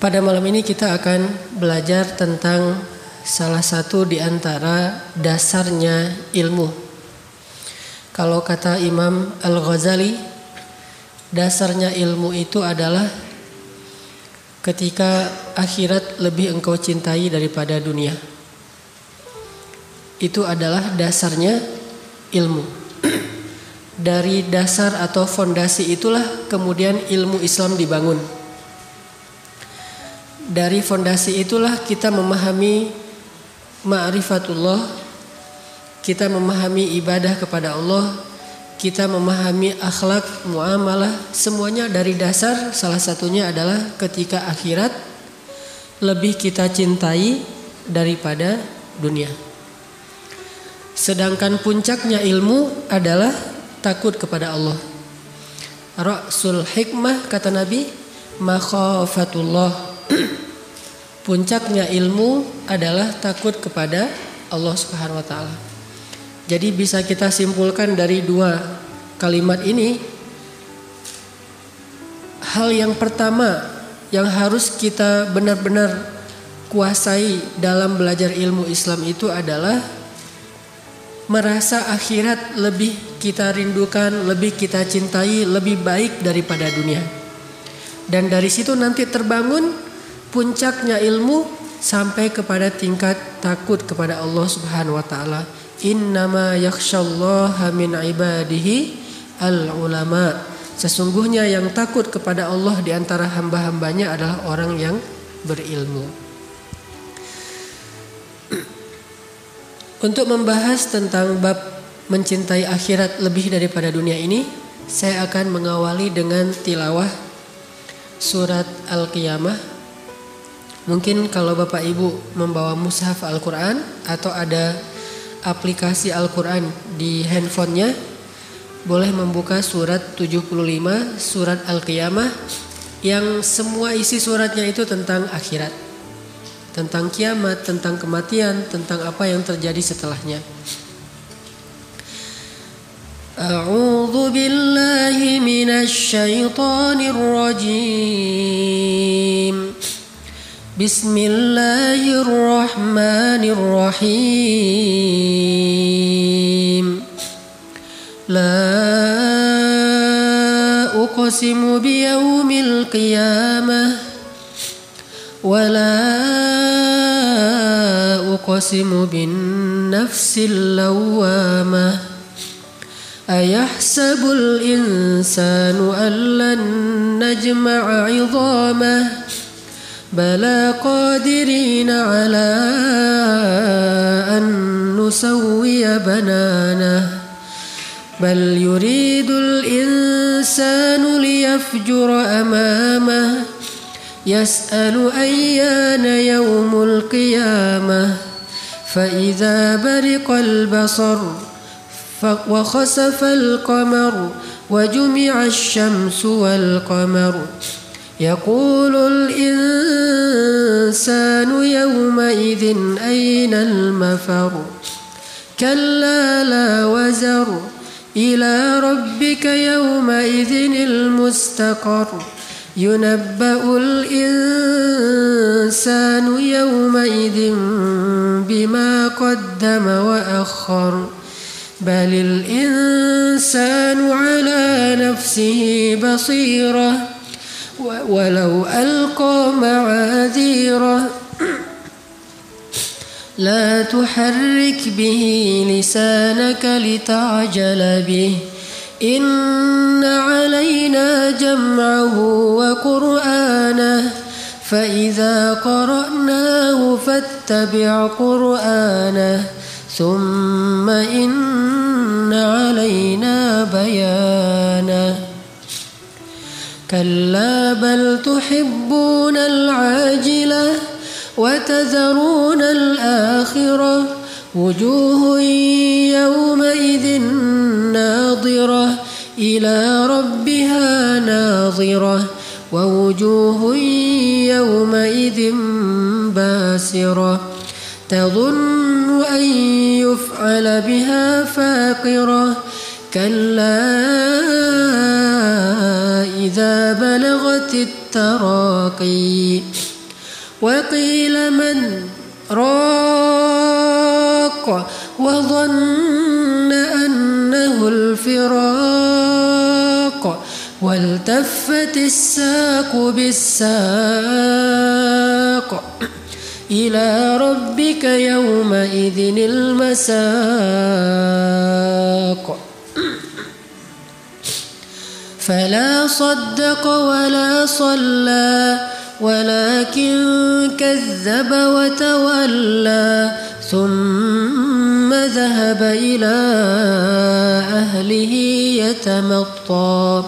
Pada malam ini kita akan belajar tentang salah satu di antara dasarnya ilmu. Kalau kata Imam Al-Ghazali, dasarnya ilmu itu adalah ketika akhirat lebih engkau cintai daripada dunia. Itu adalah dasarnya ilmu. Dari dasar atau fondasi itulah kemudian ilmu Islam dibangun. Dari fondasi itulah kita memahami ma'rifatullah, kita memahami ibadah kepada Allah, kita memahami akhlak, muamalah, semuanya dari dasar. Salah satunya adalah ketika akhirat lebih kita cintai daripada dunia. Sedangkan puncaknya ilmu adalah takut kepada Allah. Ra'sul hikmah, kata Nabi, makhafatullah. Puncaknya ilmu adalah takut kepada Allah Subhanahu wa taala. Jadi bisa kita simpulkan dari dua kalimat ini, hal yang pertama yang harus kita benar-benar kuasai dalam belajar ilmu Islam itu adalah merasa akhirat lebih kita rindukan, lebih kita cintai, lebih baik daripada dunia. Dan dari situ nanti terbangun puncaknya ilmu sampai kepada tingkat takut kepada Allah Subhanahu wa taala. Innama yakhsyallaha min ibadihi al-ulama. Sesungguhnya yang takut kepada Allah di antara hamba-hambanya adalah orang yang berilmu. Untuk membahas tentang bab mencintai akhirat lebih daripada dunia ini, saya akan mengawali dengan tilawah surat Al-Qiyamah. Mungkin kalau Bapak Ibu membawa mushaf Al-Quran atau ada aplikasi Al-Quran di handphonenya, boleh membuka surat 75, surat Al-Qiyamah, yang semua isi suratnya itu tentang akhirat, tentang kiamat, tentang kematian, tentang apa yang terjadi setelahnya. A'udzu billahi minasy syaithanir rajim. Bismillahirrahmanirrahim. La uqsimu biyaumil qiyamah wa la uqsimu bin nafsil lawwamah. Ayahsabul insanu an lan najma'a 'idhamah. Bala qadirina ala an nusawwiya bananah. Bal yuridul insanu liyafjura amamah. Yas'alu ayyana yawmul qiyamah. Fa idza bariqal basar wa khasafal qamar wa jumi'ash syamsu wal qamar. يقول الإنسان يومئذ أين المفر كلا لا وزر إلى ربك يومئذ المستقر ينبأ الإنسان يومئذ بما قدم وأخر بل الإنسان على نفسه بصيرة ولو ألقى معاذيره لا تحرك به لسانك لتعجل به إن علينا جمعه وقرآنه فإذا قرأناه فاتبع قرآنه ثم إن علينا بيانه كلا بل تحبون العاجلة وتذرون الآخرة وجوه يومئذ ناظرة إلى ربها ناظرة ووجوه يومئذ باسرة تظن أن يفعل بها فاقرة كلا إذا بلغت التراقي وقيل من راق وظن أنه الفراق والتفت الساق بالساق إلى ربك يومئذ المساق فلا صدق ولا صلى ولكن كذب وتولى ثم ذهب إلى أهله يتمطى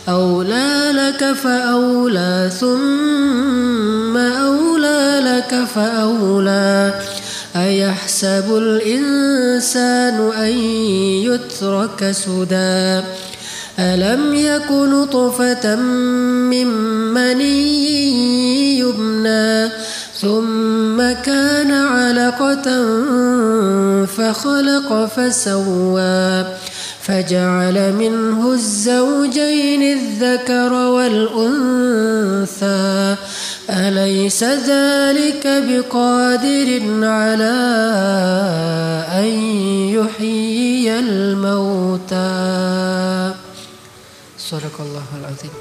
أولى لك فأولى ثم أولى لك فأولى أيحسب الإنسان أن يترك سدى ألم يك نطفة من مني يمنى ثم كان علقة فخلق فسوى فجعل منه الزوجين الذكر والأنثى أليس ذلك بقادر على أن يحيي الموتى Sadaqallahul Azim.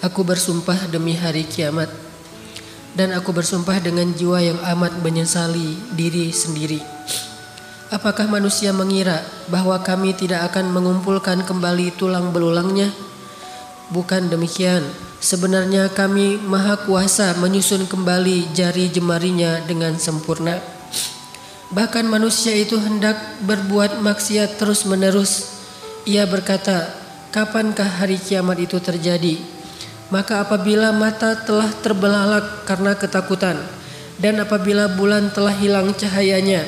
Aku bersumpah demi hari kiamat, dan aku bersumpah dengan jiwa yang amat menyesali diri sendiri. Apakah manusia mengira bahwa kami tidak akan mengumpulkan kembali tulang belulangnya? Bukan demikian. Sebenarnya kami maha kuasa menyusun kembali jari jemarinya dengan sempurna. Bahkan manusia itu hendak berbuat maksiat terus menerus. Ia berkata, kapankah hari kiamat itu terjadi? Maka apabila mata telah terbelalak karena ketakutan, dan apabila bulan telah hilang cahayanya,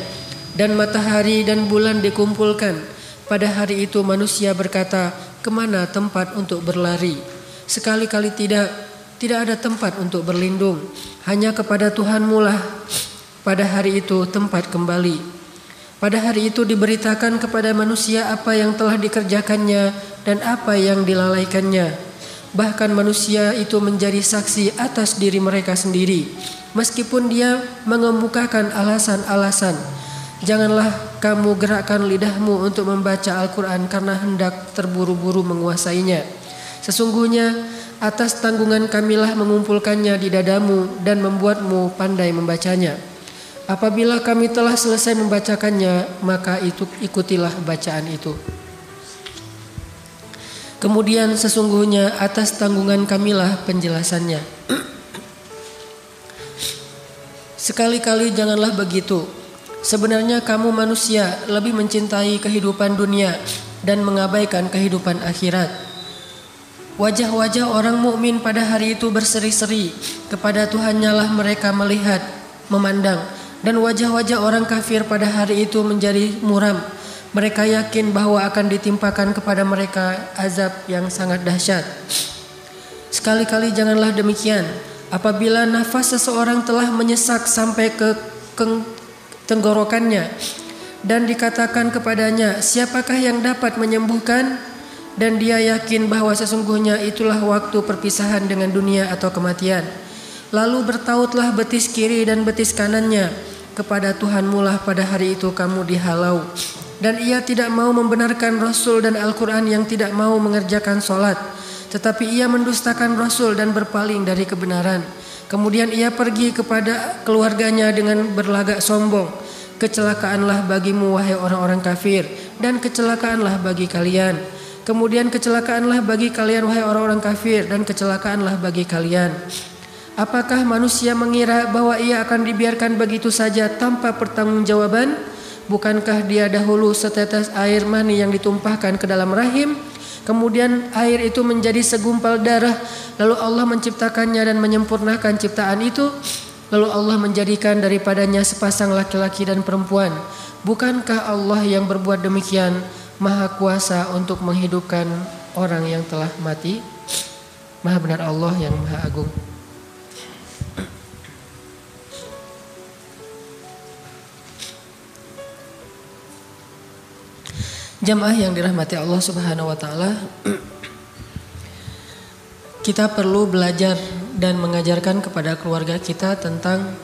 dan matahari dan bulan dikumpulkan, pada hari itu manusia berkata, kemana tempat untuk berlari? Sekali-kali tidak ada tempat untuk berlindung. Hanya kepada Tuhanmu lah pada hari itu tempat kembali. Pada hari itu diberitakan kepada manusia apa yang telah dikerjakannya dan apa yang dilalaikannya. Bahkan manusia itu menjadi saksi atas diri mereka sendiri, meskipun dia mengemukakan alasan-alasan. Janganlah kamu gerakkan lidahmu untuk membaca Al-Quran karena hendak terburu-buru menguasainya. Sesungguhnya atas tanggungan kamilah mengumpulkannya di dadamu dan membuatmu pandai membacanya. Apabila kami telah selesai membacakannya, maka ikutilah bacaan itu. Kemudian sesungguhnya atas tanggungan kamilah penjelasannya. Sekali-kali janganlah begitu. Sebenarnya kamu manusia lebih mencintai kehidupan dunia dan mengabaikan kehidupan akhirat. Wajah-wajah orang mukmin pada hari itu berseri-seri, kepada Tuhannya lah mereka melihat, memandang. Dan wajah-wajah orang kafir pada hari itu menjadi muram. Mereka yakin bahwa akan ditimpakan kepada mereka azab yang sangat dahsyat. Sekali-kali janganlah demikian. Apabila nafas seseorang telah menyesak sampai ke tenggorokannya dan dikatakan kepadanya, siapakah yang dapat menyembuhkan? Dan dia yakin bahwa sesungguhnya itulah waktu perpisahan dengan dunia atau kematian. Lalu bertautlah betis kiri dan betis kanannya. Kepada Tuhanmu lah pada hari itu kamu dihalau. Dan ia tidak mau membenarkan Rasul dan Al-Quran yang tidak mau mengerjakan sholat. Tetapi ia mendustakan Rasul dan berpaling dari kebenaran. Kemudian ia pergi kepada keluarganya dengan berlagak sombong. Kecelakaanlah bagimu wahai orang-orang kafir, dan kecelakaanlah bagi kalian. Kemudian kecelakaanlah bagi kalian wahai orang-orang kafir, dan kecelakaanlah bagi kalian. Apakah manusia mengira bahwa ia akan dibiarkan begitu saja tanpa pertanggungjawaban? Bukankah dia dahulu setetes air mani yang ditumpahkan ke dalam rahim? Kemudian air itu menjadi segumpal darah. Lalu Allah menciptakannya dan menyempurnakan ciptaan itu. Lalu Allah menjadikan daripadanya sepasang laki-laki dan perempuan. Bukankah Allah yang berbuat demikian Maha kuasa untuk menghidupkan orang yang telah mati? Maha benar Allah yang Maha Agung. Jamaah yang dirahmati Allah Subhanahu wa taala, kita perlu belajar dan mengajarkan kepada keluarga kita tentang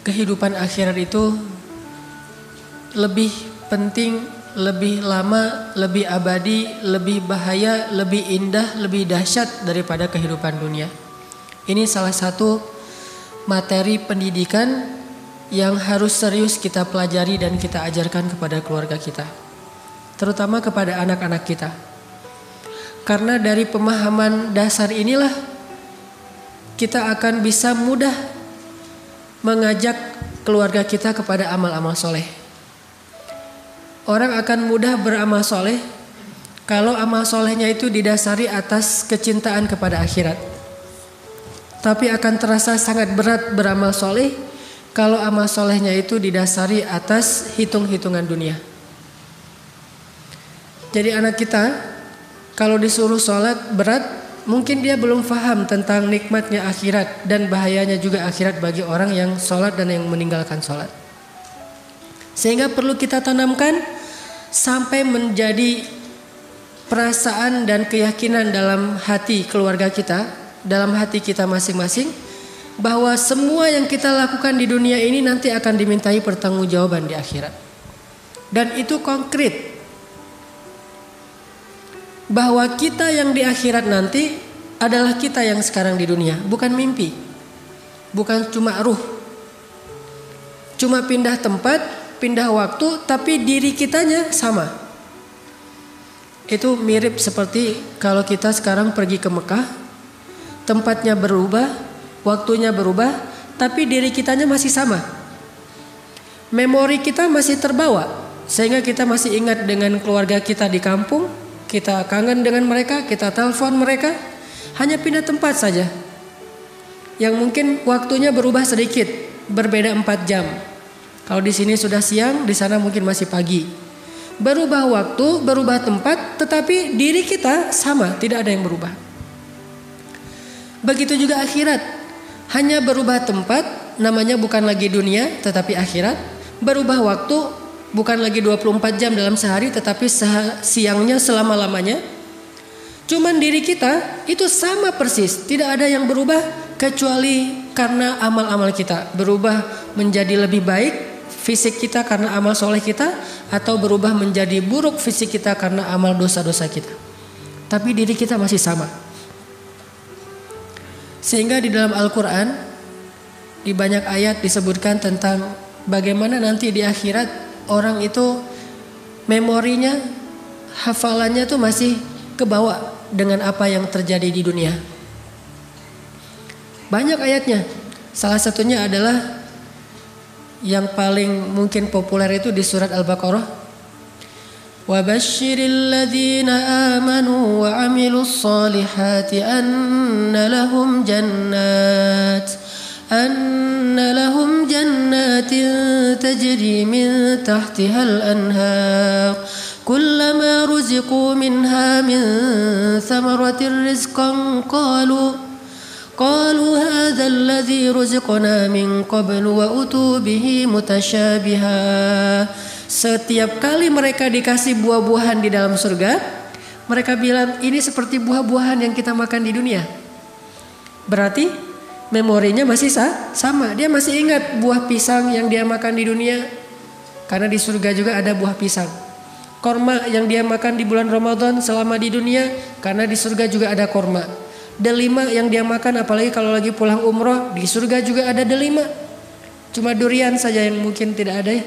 kehidupan akhirat itu lebih penting, lebih lama, lebih abadi, lebih bahaya, lebih indah, lebih dahsyat daripada kehidupan dunia. Ini salah satu materi pendidikan yang harus serius kita pelajari dan kita ajarkan kepada keluarga kita, terutama kepada anak-anak kita. Karena dari pemahaman dasar inilah kita akan bisa mudah mengajak keluarga kita kepada amal-amal soleh. Orang akan mudah beramal soleh kalau amal solehnya itu didasari atas kecintaan kepada akhirat. Tapi akan terasa sangat berat beramal soleh kalau amal solehnya itu didasari atas hitung-hitungan dunia. Jadi anak kita kalau disuruh sholat berat, mungkin dia belum paham tentang nikmatnya akhirat dan bahayanya juga akhirat bagi orang yang sholat dan yang meninggalkan sholat. Sehingga perlu kita tanamkan sampai menjadi perasaan dan keyakinan dalam hati keluarga kita, dalam hati kita masing-masing, bahwa semua yang kita lakukan di dunia ini nanti akan dimintai pertanggungjawaban di akhirat. Dan itu konkret. Bahwa kita yang di akhirat nanti adalah kita yang sekarang di dunia, bukan mimpi, bukan cuma ruh, cuma pindah tempat, pindah waktu, tapi diri kitanya sama. Itu mirip seperti kalau kita sekarang pergi ke Mekah, tempatnya berubah, waktunya berubah, tapi diri kitanya masih sama. Memori kita masih terbawa, sehingga kita masih ingat dengan keluarga kita di kampung. Kita kangen dengan mereka, kita telepon mereka, hanya pindah tempat saja. Yang mungkin waktunya berubah sedikit, berbeda 4 jam. Kalau di sini sudah siang, di sana mungkin masih pagi. Berubah waktu, berubah tempat, tetapi diri kita sama, tidak ada yang berubah. Begitu juga akhirat, hanya berubah tempat, namanya bukan lagi dunia, tetapi akhirat. Berubah waktu, bukan lagi 24 jam dalam sehari, tetapi siangnya selama-lamanya. Cuman diri kita itu sama persis, tidak ada yang berubah kecuali karena amal-amal kita. Berubah menjadi lebih baik fisik kita karena amal soleh kita, atau berubah menjadi buruk fisik kita karena amal dosa-dosa kita. Tapi diri kita masih sama. Sehingga di dalam Al-Quran di banyak ayat disebutkan tentang bagaimana nanti di akhirat orang itu memorinya, hafalannya tuh masih kebawa dengan apa yang terjadi di dunia. Banyak ayatnya. Salah satunya adalah yang paling mungkin populer itu di surat Al-Baqarah. Wa basyiril ladzina amanu wa amilus solihati anna lahum جنات تجري من تحتها الأنهار كلما رزقوا منها من ثمرة رزقا قالوا هذا الذي رزقنا من قبل وأتوا به متشابها. Setiap kali mereka dikasih buah-buahan di dalam surga, mereka bilang ini seperti buah-buahan yang kita makan di dunia. Berarti memorinya masih sama. Dia masih ingat buah pisang yang dia makan di dunia, karena di surga juga ada buah pisang. Korma yang dia makan di bulan Ramadan selama di dunia, karena di surga juga ada korma. Delima yang dia makan apalagi kalau lagi pulang umroh, di surga juga ada delima. Cuma durian saja yang mungkin tidak ada ya.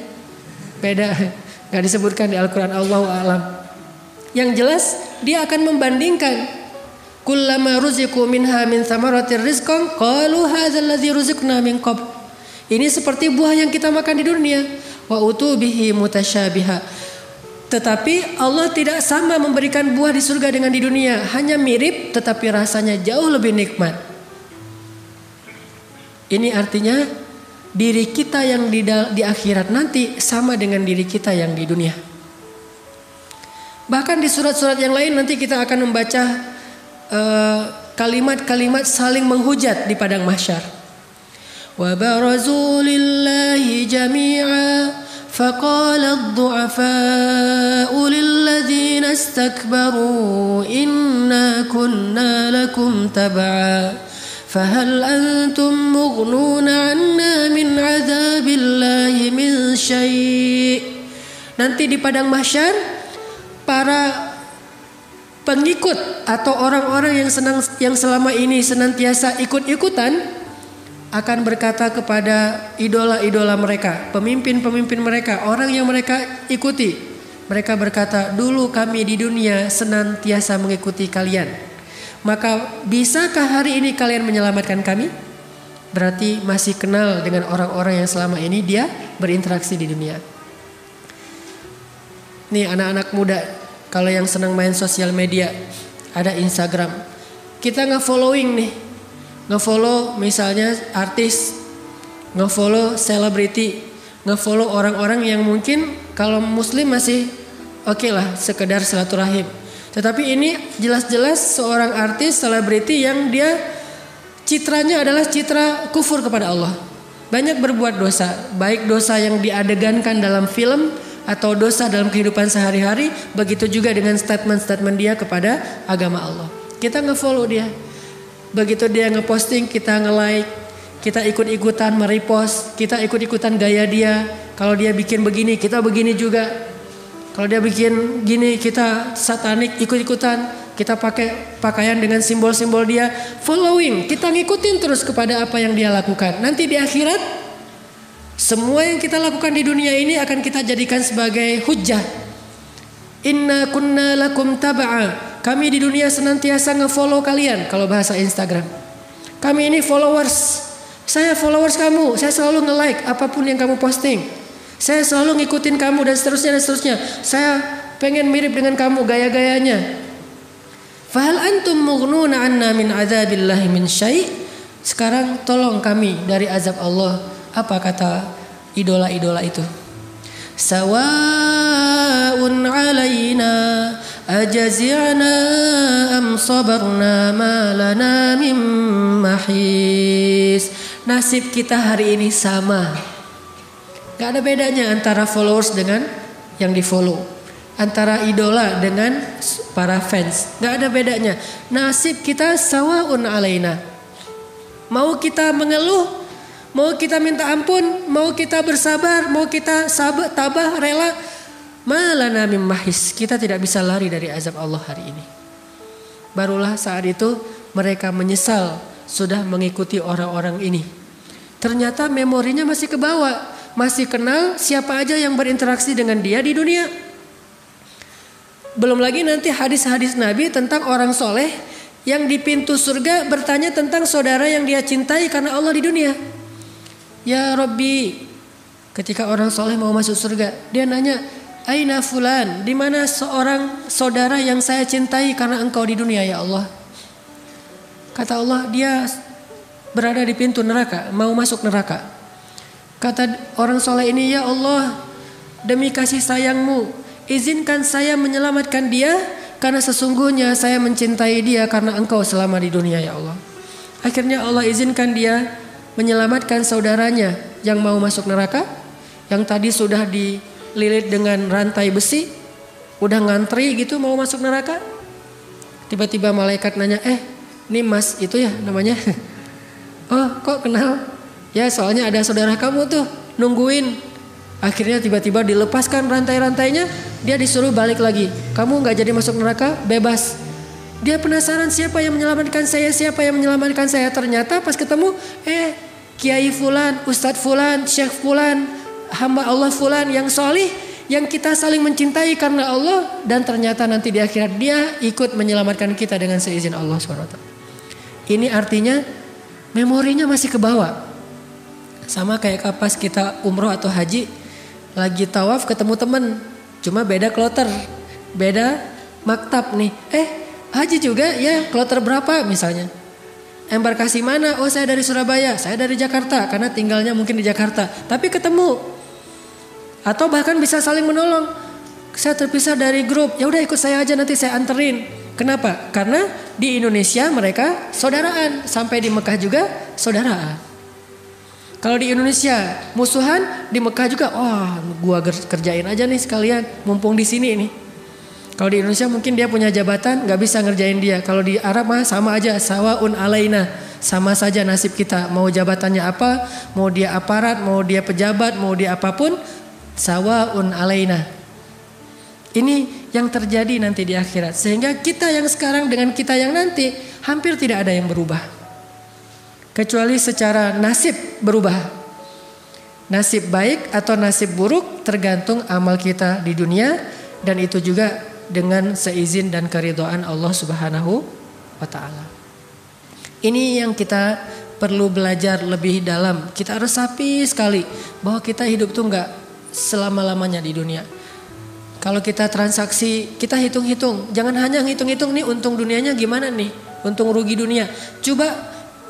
Beda, gak disebutkan di Al-Quran. Allahu a'lam. Yang jelas dia akan membandingkan. Kullama ruziqu minha min thamaratir rizqan qalu hadzal ladzi ruziqna min qabl. Ini seperti buah yang kita makan di dunia. Wa utubihi mutasyabiha. Tetapi Allah tidak sama memberikan buah di surga dengan di dunia, hanya mirip tetapi rasanya jauh lebih nikmat. Ini artinya diri kita yang di akhirat nanti sama dengan diri kita yang di dunia. Bahkan di surat-surat yang lain nanti kita akan membaca kalimat-kalimat saling menghujat di padang mahsyar. Wa barazu lillahi jami'a faqala ad-du'afa'u lilladzina istakbaru inna kunna lakum tab'a Fahal antum mughnuna 'anna min 'adzabillahi min syai'. Nanti di padang mahsyar para pengikut atau orang-orang yang selama ini senantiasa ikut-ikutan akan berkata kepada idola-idola mereka, pemimpin-pemimpin mereka, orang yang mereka ikuti. Mereka berkata, dulu kami di dunia senantiasa mengikuti kalian. Maka bisakah hari ini kalian menyelamatkan kami? Berarti masih kenal dengan orang-orang yang selama ini dia berinteraksi di dunia. Nih anak-anak muda, kalau yang senang main sosial media, ada Instagram. Kita nge-following nih. Nge-follow misalnya artis, nge-follow selebriti, nge-follow orang-orang yang mungkin kalau muslim masih oke lah, sekedar silaturahim. Tetapi ini jelas-jelas seorang artis, selebriti yang dia citranya adalah citra kufur kepada Allah. Banyak berbuat dosa, baik dosa yang diadegankan dalam film atau dosa dalam kehidupan sehari-hari. Begitu juga dengan statement-statement dia kepada agama Allah. Kita nge-follow dia. Begitu dia nge-posting, kita nge-like, kita ikut-ikutan merepost, kita ikut-ikutan gaya dia. Kalau dia bikin begini, kita begini juga. Kalau dia bikin gini, kita satanik ikut-ikutan. Kita pakai pakaian dengan simbol-simbol dia. Following, kita ngikutin terus kepada apa yang dia lakukan. Nanti di akhirat, semua yang kita lakukan di dunia ini akan kita jadikan sebagai hujjah. Inna kunna lakum taba'a. Kami di dunia senantiasa nge-follow kalian. Kalau bahasa Instagram, kami ini followers. Saya followers kamu. Saya selalu nge-like apapun yang kamu posting. Saya selalu ngikutin kamu dan seterusnya dan seterusnya. Saya pengen mirip dengan kamu gaya-gayanya. Fahal antum mughnuna 'anna min 'adzabillahi min syai'. Sekarang tolong kami dari azab Allah. Apa kata idola-idola itu? Sawa'un 'alaina ajazi'na am sabarna ma lana min mahis. Nasib kita hari ini sama. Gak ada bedanya antara followers dengan yang di follow, antara idola dengan para fans. Gak ada bedanya. Nasib kita sawa'un alaina. Mau kita mengeluh, mau kita minta ampun, mau kita bersabar, mau kita sabar, tabah, rela, malana mim mahis. Kita tidak bisa lari dari azab Allah hari ini. Barulah saat itu mereka menyesal sudah mengikuti orang-orang ini. Ternyata memorinya masih kebawa. Masih kenal siapa aja yang berinteraksi dengan dia di dunia. Belum lagi nanti hadis-hadis Nabi tentang orang soleh yang di pintu surga bertanya tentang saudara yang dia cintai karena Allah di dunia. Ya Rabbi, ketika orang soleh mau masuk surga, dia nanya, Aina fulan, di mana seorang saudara yang saya cintai karena engkau di dunia ya Allah. Kata Allah, dia berada di pintu neraka, mau masuk neraka. Kata orang soleh ini, ya Allah, demi kasih sayangmu, izinkan saya menyelamatkan dia, karena sesungguhnya saya mencintai dia karena engkau selama di dunia ya Allah. Akhirnya Allah izinkan dia menyelamatkan saudaranya yang mau masuk neraka, yang tadi sudah dililit dengan rantai besi, udah ngantri gitu mau masuk neraka. Tiba-tiba malaikat nanya, ini mas itu ya namanya? Oh kok kenal? Ya soalnya ada saudara kamu tuh nungguin. Akhirnya tiba-tiba dilepaskan rantai-rantainya. Dia disuruh balik lagi. Kamu gak jadi masuk neraka, bebas. Dia penasaran siapa yang menyelamatkan saya, siapa yang menyelamatkan saya. Ternyata pas ketemu, Kiai Fulan, Ustadz Fulan, Syekh Fulan, hamba Allah Fulan yang solih, yang kita saling mencintai karena Allah. Dan ternyata nanti di akhirat dia ikut menyelamatkan kita dengan seizin Allah SWT. Ini artinya memorinya masih ke bawah. Sama kayak pas kita umroh atau haji, lagi tawaf ketemu temen, cuma beda kloter, beda maktab nih. Haji juga ya, kloter berapa misalnya? Embarkasi mana? Oh saya dari Surabaya, saya dari Jakarta, karena tinggalnya mungkin di Jakarta. Tapi ketemu, atau bahkan bisa saling menolong. Saya terpisah dari grup, ya udah ikut saya aja nanti saya anterin. Kenapa? Karena di Indonesia mereka saudaraan, sampai di Mekah juga saudaraan. Kalau di Indonesia musuhan, di Mekah juga, gua kerjain aja nih sekalian, mumpung di sini nih. Kalau di Indonesia mungkin dia punya jabatan, nggak bisa ngerjain dia. Kalau di Arab mah sama aja, sawaun alaina, sama saja nasib kita. Mau jabatannya apa, mau dia aparat, mau dia pejabat, mau dia apapun, sawaun alaina. Ini yang terjadi nanti di akhirat. Sehingga kita yang sekarang dengan kita yang nanti hampir tidak ada yang berubah. Kecuali secara nasib berubah. Nasib baik atau nasib buruk tergantung amal kita di dunia, dan itu juga dengan seizin dan keridhaan Allah Subhanahu wa taala. Ini yang kita perlu belajar lebih dalam. Kita resapi sekali bahwa kita hidup tuh enggak selama-lamanya di dunia. Kalau kita transaksi, kita hitung-hitung. Jangan hanya hitung-hitung nih untung dunianya gimana nih, untung rugi dunia. Coba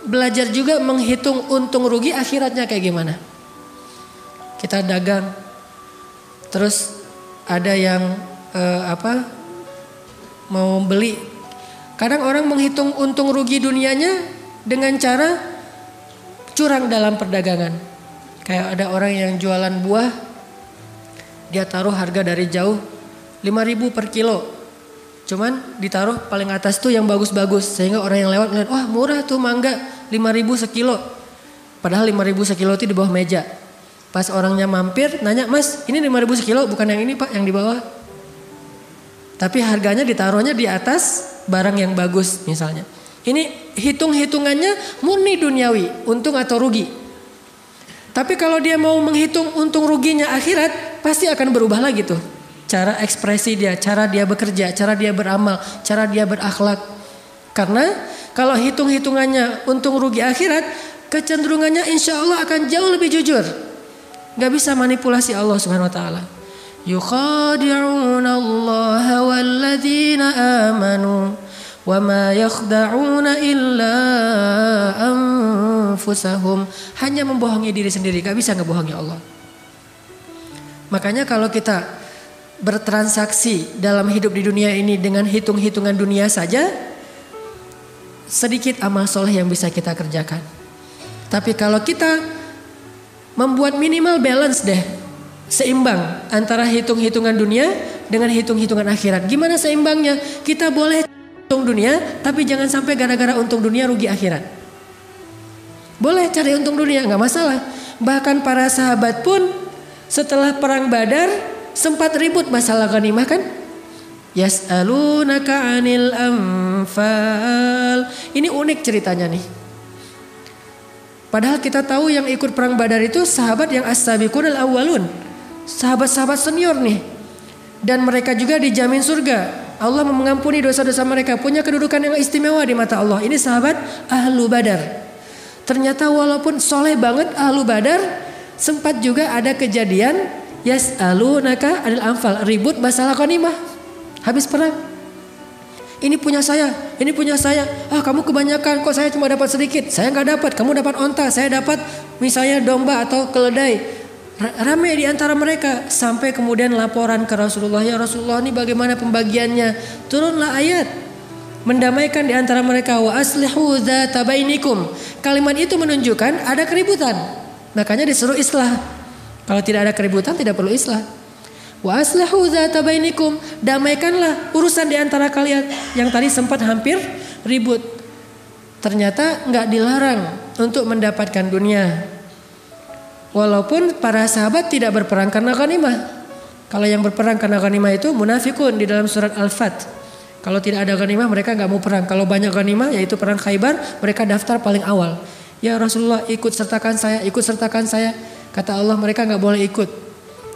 belajar juga menghitung untung rugi akhiratnya kayak gimana. Kita dagang, terus ada yang mau beli. Kadang orang menghitung untung rugi dunianya dengan cara curang dalam perdagangan. Kayak ada orang yang jualan buah, dia taruh harga dari jauh 5.000 per kilo. Cuman ditaruh paling atas tuh yang bagus-bagus, sehingga orang yang lewat ngeliat, wah murah tuh mangga 5.000 sekilo. Padahal 5.000 sekilo itu di bawah meja. Pas orangnya mampir nanya, mas ini 5.000 sekilo bukan yang ini pak, yang di bawah. Tapi harganya ditaruhnya di atas barang yang bagus misalnya. Ini hitung-hitungannya murni duniawi, untung atau rugi. Tapi kalau dia mau menghitung untung ruginya akhirat, pasti akan berubah lagi tuh. Cara ekspresi dia, cara dia bekerja, cara dia beramal, cara dia berakhlak. Karena kalau hitung-hitungannya untung rugi akhirat, kecenderungannya insya Allah akan jauh lebih jujur. Gak bisa manipulasi Allah Subhanahu wa taala. Yukhadi'una Allah walladzina amanu wa ma yakhda'una illa anfusahum. Hanya membohongi diri sendiri, gak bisa ngebohongi Allah. Makanya kalau kita bertransaksi dalam hidup di dunia ini dengan hitung-hitungan dunia saja, sedikit amal soleh yang bisa kita kerjakan. Tapi kalau kita membuat minimal balance deh, seimbang antara hitung-hitungan dunia dengan hitung-hitungan akhirat. Gimana seimbangnya? Kita boleh untung dunia, tapi jangan sampai gara-gara untung dunia rugi akhirat. Boleh cari untung dunia, gak masalah. Bahkan para sahabat pun setelah perang Badar sempat ribut masalah ghanimah kan? Yas'alunaka 'anil anfal. Ini unik ceritanya nih. Padahal kita tahu yang ikut perang Badar itu sahabat yang as-sabiqunal awwalun. Sahabat-sahabat senior nih. Dan mereka juga dijamin surga. Allah mengampuni dosa-dosa mereka. Punya kedudukan yang istimewa di mata Allah. Ini sahabat ahlu Badar. Ternyata walaupun soleh banget ahlu Badar, sempat juga ada kejadian yas'alunaka 'anil anfal. Ribut masalah ghanimah. Habis perang. Ini punya saya, ini punya saya. Ah kamu kebanyakan, kok saya cuma dapat sedikit. Saya gak dapat, kamu dapat onta, saya dapat misalnya domba atau keledai. Ramai di antara mereka. Sampai kemudian laporan ke Rasulullah, ya Rasulullah ini bagaimana pembagiannya. Turunlah ayat mendamaikan di antara mereka. Wa aslihu dzata bainikum. Kalimat itu menunjukkan ada keributan. Makanya disuruh islah. Kalau tidak ada keributan tidak perlu islah. Wa aslihu dzata bainikum, damaikanlah urusan di antara kalian yang tadi sempat hampir ribut. Ternyata enggak dilarang untuk mendapatkan dunia. Walaupun para sahabat tidak berperang karena ghanimah. Kalau yang berperang karena ghanimah itu munafikun di dalam surat Al-Fat. Kalau tidak ada ghanimah mereka enggak mau perang. Kalau banyak ghanimah yaitu perang Khaybar, mereka daftar paling awal. Ya Rasulullah ikut sertakan saya, ikut sertakan saya. Kata Allah mereka enggak boleh ikut.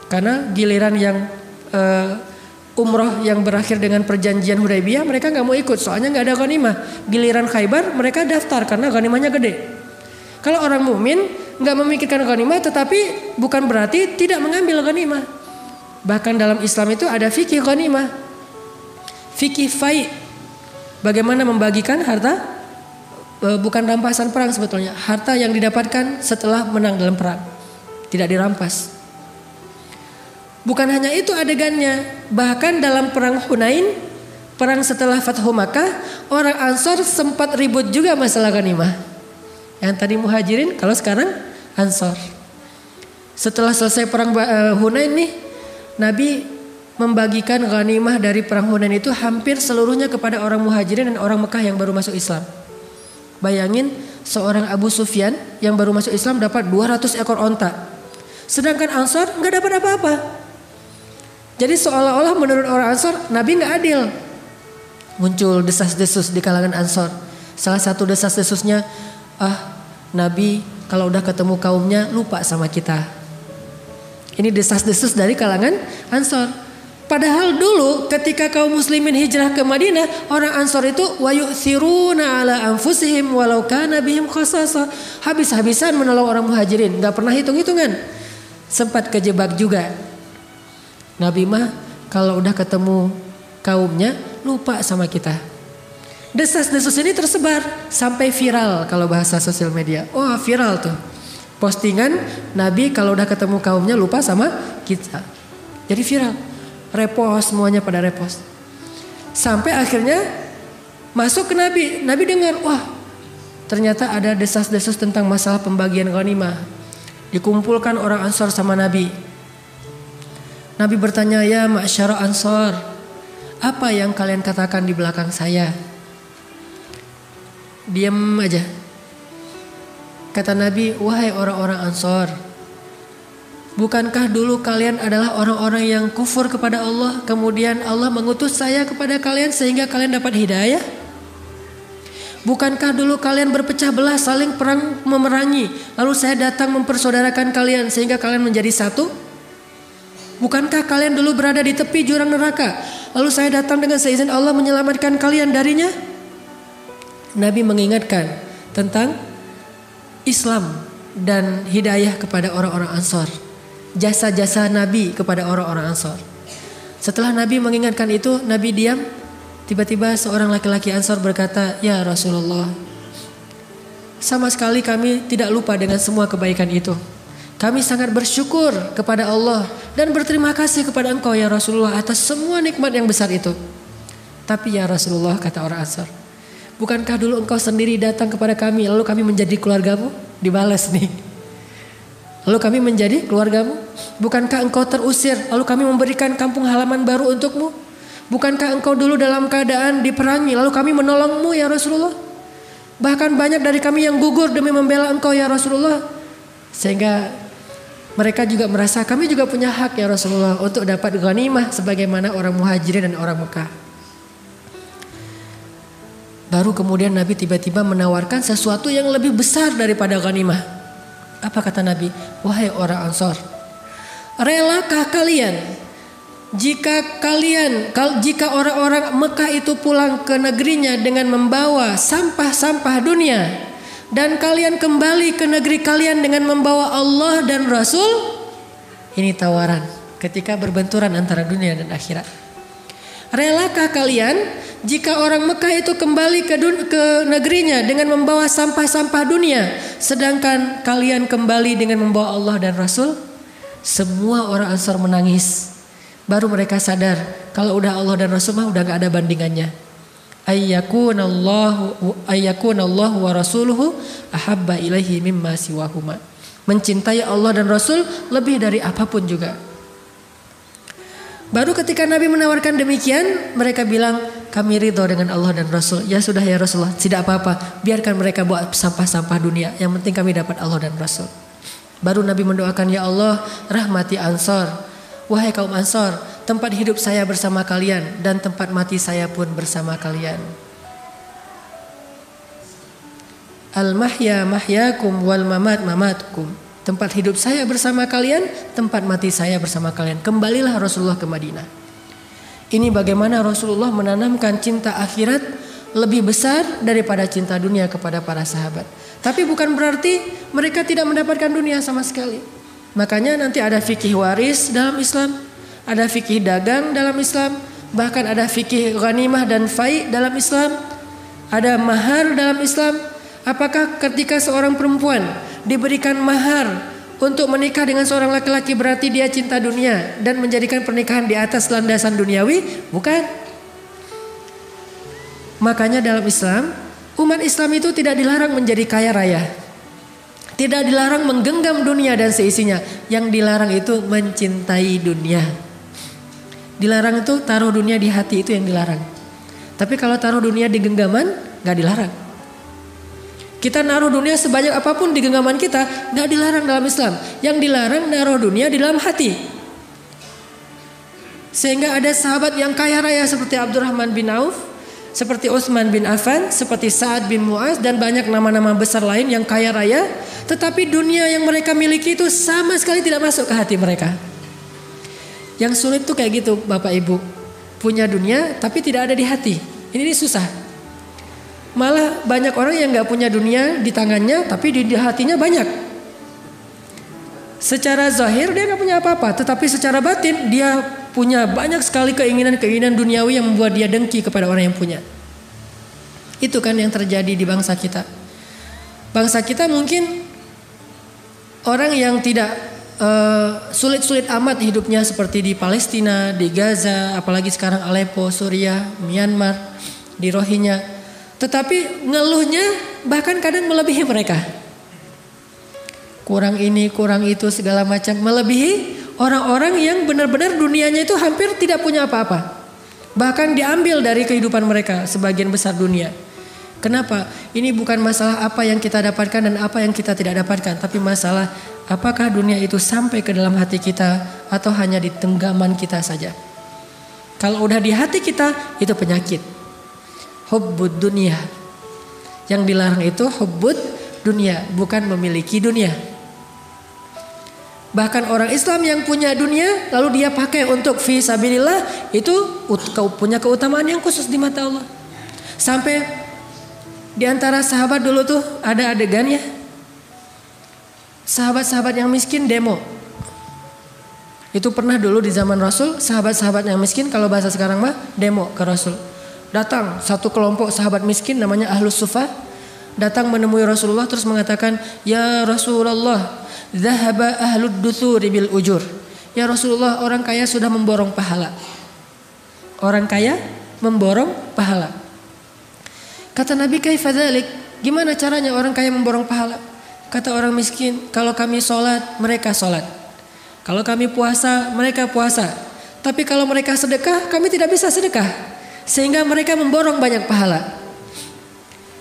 Karena giliran yang umroh yang berakhir dengan perjanjian Hudaybiyah mereka gak mau ikut soalnya gak ada ghanimah. Giliran Khaybar mereka daftar karena ghanimahnya gede. Kalau orang mukmin gak memikirkan ghanimah tetapi bukan berarti tidak mengambil ghanimah. Bahkan dalam Islam itu ada fikih ghanimah, fikih fai. Bagaimana membagikan harta, bukan rampasan perang sebetulnya. Harta yang didapatkan setelah menang dalam perang tidak dirampas. Bukan hanya itu adegannya, bahkan dalam perang Hunain, perang setelah Fathu Makkah, orang Ansor sempat ribut juga masalah ghanimah. Yang tadi Muhajirin, kalau sekarang Ansor. Setelah selesai perang Hunain nih, Nabi membagikan ghanimah dari perang Hunain itu hampir seluruhnya kepada orang Muhajirin dan orang Mekah yang baru masuk Islam. Bayangin seorang Abu Sufyan yang baru masuk Islam dapat 200 ekor onta. Sedangkan Ansor nggak dapat apa-apa. Jadi seolah-olah menurut orang Ansor Nabi nggak adil. Muncul desas-desus di kalangan Ansor. Salah satu desas-desusnya, Nabi kalau udah ketemu kaumnya lupa sama kita. Ini desas-desus dari kalangan Ansor. Padahal dulu ketika kaum muslimin hijrah ke Madinah, orang Ansor itu wayu'thiruna ala anfusihim walau kana bihim khasasah. Habis-habisan menolong orang muhajirin, enggak pernah hitung-hitungan. Sempat kejebak juga. Nabi mah kalau udah ketemu kaumnya lupa sama kita. Desas-desus ini tersebar sampai viral kalau bahasa sosial media. Oh, viral tuh. Postingan Nabi kalau udah ketemu kaumnya lupa sama kita. Jadi viral. Repost, semuanya pada repost. Sampai akhirnya masuk ke Nabi. Nabi dengar, wah ternyata ada desas-desus tentang masalah pembagian ghanimah. Dikumpulkan orang Ansor sama Nabi. Nabi bertanya, ya ma'syara Ansor, apa yang kalian katakan di belakang saya? Diam aja. Kata Nabi, wahai orang-orang Ansor, bukankah dulu kalian adalah orang-orang yang kufur kepada Allah, kemudian Allah mengutus saya kepada kalian sehingga kalian dapat hidayah? Bukankah dulu kalian berpecah belah, saling perang memerangi, lalu saya datang mempersaudarakan kalian sehingga kalian menjadi satu? Bukankah kalian dulu berada di tepi jurang neraka, lalu saya datang dengan seizin Allah menyelamatkan kalian darinya? Nabi mengingatkan tentang Islam dan hidayah kepada orang-orang Ansor. Jasa-jasa Nabi kepada orang-orang Ansor. Setelah Nabi mengingatkan itu, Nabi diam. Tiba-tiba seorang laki-laki Ansor berkata, ya Rasulullah, sama sekali kami tidak lupa dengan semua kebaikan itu. Kami sangat bersyukur kepada Allah dan berterima kasih kepada engkau ya Rasulullah atas semua nikmat yang besar itu. Tapi ya Rasulullah, kata orang Ansor, bukankah dulu engkau sendiri datang kepada kami lalu kami menjadi keluargamu? Dibalas nih. Lalu kami menjadi keluargamu. Bukankah engkau terusir lalu kami memberikan kampung halaman baru untukmu? Bukankah engkau dulu dalam keadaan diperangi lalu kami menolongmu ya Rasulullah? Bahkan banyak dari kami yang gugur demi membela engkau ya Rasulullah. Sehingga mereka juga merasa kami juga punya hak ya Rasulullah untuk dapat ghanimah sebagaimana orang muhajirin dan orang Mekah. Baru kemudian Nabi tiba-tiba menawarkan sesuatu yang lebih besar daripada ghanimah. Apa kata Nabi? Wahai orang Ansor, relakah kalian jika orang-orang Mekah itu pulang ke negerinya dengan membawa sampah-sampah dunia, dan kalian kembali ke negeri kalian dengan membawa Allah dan Rasul? Ini tawaran ketika berbenturan antara dunia dan akhirat. Relakah kalian jika orang Mekah itu kembali ke negerinya dengan membawa sampah-sampah dunia, sedangkan kalian kembali dengan membawa Allah dan Rasul? Semua orang Ansar menangis. Baru mereka sadar kalau udah Allah dan Rasul mah udah gak ada bandingannya. Ayyakunallahu wa rasuluhu ahabba ilaihi mimma siwahuma. Mencintai Allah dan Rasul lebih dari apapun juga. Baru ketika Nabi menawarkan demikian, mereka bilang, kami ridho dengan Allah dan Rasul. Ya sudah ya Rasulullah, tidak apa-apa. Biarkan mereka bawa sampah-sampah dunia. Yang penting kami dapat Allah dan Rasul. Baru Nabi mendoakan, ya Allah, rahmati Ansor. Wahai kaum Ansor, tempat hidup saya bersama kalian dan tempat mati saya pun bersama kalian. Al-mahya mahyakum wal mamat mamatukum. Tempat hidup saya bersama kalian, tempat mati saya bersama kalian. Kembalilah Rasulullah ke Madinah. Ini bagaimana Rasulullah menanamkan cinta akhirat lebih besar daripada cinta dunia kepada para sahabat. Tapi bukan berarti mereka tidak mendapatkan dunia sama sekali. Makanya nanti ada fikih waris dalam Islam, ada fikih dagang dalam Islam, bahkan ada fikih ghanimah dan fai dalam Islam, ada mahar dalam Islam. Apakah ketika seorang perempuan diberikan mahar untuk menikah dengan seorang laki-laki berarti dia cinta dunia dan menjadikan pernikahan di atas landasan duniawi? Bukan. Makanya dalam Islam, umat Islam itu tidak dilarang menjadi kaya raya, tidak dilarang menggenggam dunia dan seisinya. Yang dilarang itu mencintai dunia. Dilarang itu taruh dunia di hati, itu yang dilarang. Tapi kalau taruh dunia di genggaman, gak dilarang. Kita naruh dunia sebanyak apapun di genggaman kita, nggak dilarang dalam Islam. Yang dilarang naruh dunia di dalam hati. Sehingga ada sahabat yang kaya raya seperti Abdurrahman bin Auf, seperti Utsman bin Affan, seperti Sa'ad bin Mu'az, dan banyak nama-nama besar lain yang kaya raya. Tetapi dunia yang mereka miliki itu sama sekali tidak masuk ke hati mereka. Yang sulit tuh kayak gitu Bapak Ibu. Punya dunia tapi tidak ada di hati. Ini susah. Malah banyak orang yang gak punya dunia di tangannya tapi di hatinya banyak. Secara zahir dia gak punya apa-apa, tetapi secara batin dia punya banyak sekali keinginan-keinginan duniawi yang membuat dia dengki kepada orang yang punya. Itu kan yang terjadi di bangsa kita. Bangsa kita mungkin orang yang tidak sulit-sulit amat hidupnya seperti di Palestina, di Gaza, apalagi sekarang Aleppo, Suriah, Myanmar, di Rohingya. Tetapi ngeluhnya bahkan kadang melebihi mereka. Kurang ini, kurang itu, segala macam. Melebihi orang-orang yang benar-benar dunianya itu hampir tidak punya apa-apa. Bahkan diambil dari kehidupan mereka sebagian besar dunia. Kenapa? Ini bukan masalah apa yang kita dapatkan dan apa yang kita tidak dapatkan. Tapi masalah apakah dunia itu sampai ke dalam hati kita atau hanya di tenggaman kita saja. Kalau udah di hati kita itu penyakit. Hubbud dunia. Yang dilarang itu hubbud dunia, bukan memiliki dunia. Bahkan orang Islam yang punya dunia lalu dia pakai untuk fi sabilillah, itu punya keutamaan yang khusus di mata Allah. Sampai di antara sahabat dulu tuh ada adegannya. Sahabat-sahabat yang miskin demo. Itu pernah dulu di zaman Rasul, sahabat-sahabat yang miskin kalau bahasa sekarang mah demo ke Rasul. Datang satu kelompok sahabat miskin namanya Ahlus Suffah, datang menemui Rasulullah terus mengatakan, "Ya Rasulullah, dhahaba ahlud duthuri bil ujur." Ya Rasulullah, orang kaya sudah memborong pahala. Orang kaya memborong pahala. Kata Nabi, "Kaifa dzalik?" Gimana caranya orang kaya memborong pahala? Kata orang miskin, "Kalau kami sholat, mereka sholat. Kalau kami puasa, mereka puasa. Tapi kalau mereka sedekah, kami tidak bisa sedekah. Sehingga mereka memborong banyak pahala."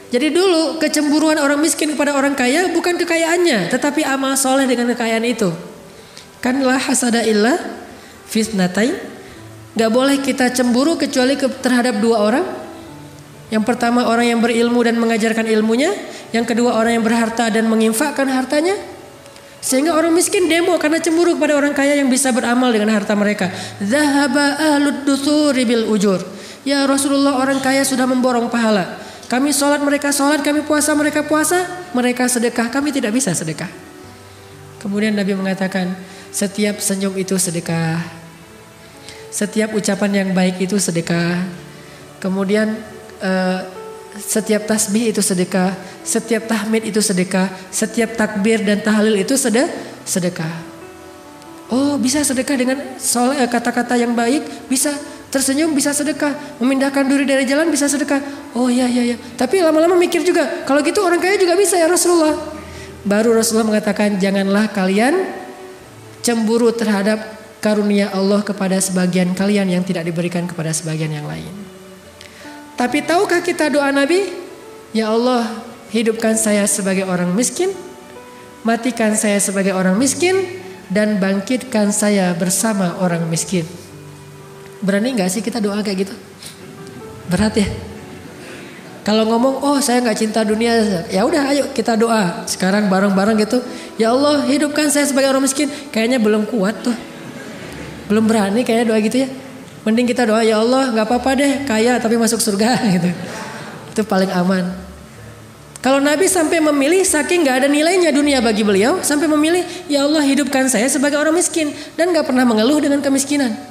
Jadi dulu kecemburuan orang miskin kepada orang kaya bukan kekayaannya, tetapi amal soleh dengan kekayaan itu. Kan la hasada illa fitnatain. Gak boleh kita cemburu kecuali terhadap dua orang. Yang pertama orang yang berilmu dan mengajarkan ilmunya. Yang kedua orang yang berharta dan menginfakkan hartanya. Sehingga orang miskin demo karena cemburu kepada orang kaya yang bisa beramal dengan harta mereka. Dhahaba ahlud duthuri bil ujur. Ya Rasulullah, orang kaya sudah memborong pahala. Kami sholat, mereka sholat. Kami puasa, mereka puasa. Mereka sedekah, kami tidak bisa sedekah. Kemudian Nabi mengatakan, setiap senyum itu sedekah. Setiap ucapan yang baik itu sedekah. Kemudian setiap tasbih itu sedekah. Setiap tahmid itu sedekah. Setiap takbir dan tahlil itu sedekah. Oh, bisa sedekah dengan kata-kata yang baik, bisa. Tersenyum bisa sedekah, memindahkan duri dari jalan bisa sedekah. Oh ya. Tapi lama-lama mikir juga, kalau gitu orang kaya juga bisa ya Rasulullah. Baru Rasulullah mengatakan, janganlah kalian cemburu terhadap karunia Allah kepada sebagian kalian yang tidak diberikan kepada sebagian yang lain. Tapi tahukah kita doa Nabi? Ya Allah, hidupkan saya sebagai orang miskin, matikan saya sebagai orang miskin, dan bangkitkan saya bersama orang miskin. Berani gak sih kita doa kayak gitu? Berat ya? Kalau ngomong, oh saya gak cinta dunia, ya udah ayo kita doa. Sekarang bareng-bareng gitu. Ya Allah, hidupkan saya sebagai orang miskin. Kayaknya belum kuat tuh. Belum berani kayaknya doa gitu ya. Mending kita doa, ya Allah gak apa-apa deh kaya tapi masuk surga gitu. Itu paling aman. Kalau Nabi sampai memilih, saking gak ada nilainya dunia bagi beliau, sampai memilih, ya Allah hidupkan saya sebagai orang miskin. Dan gak pernah mengeluh dengan kemiskinan.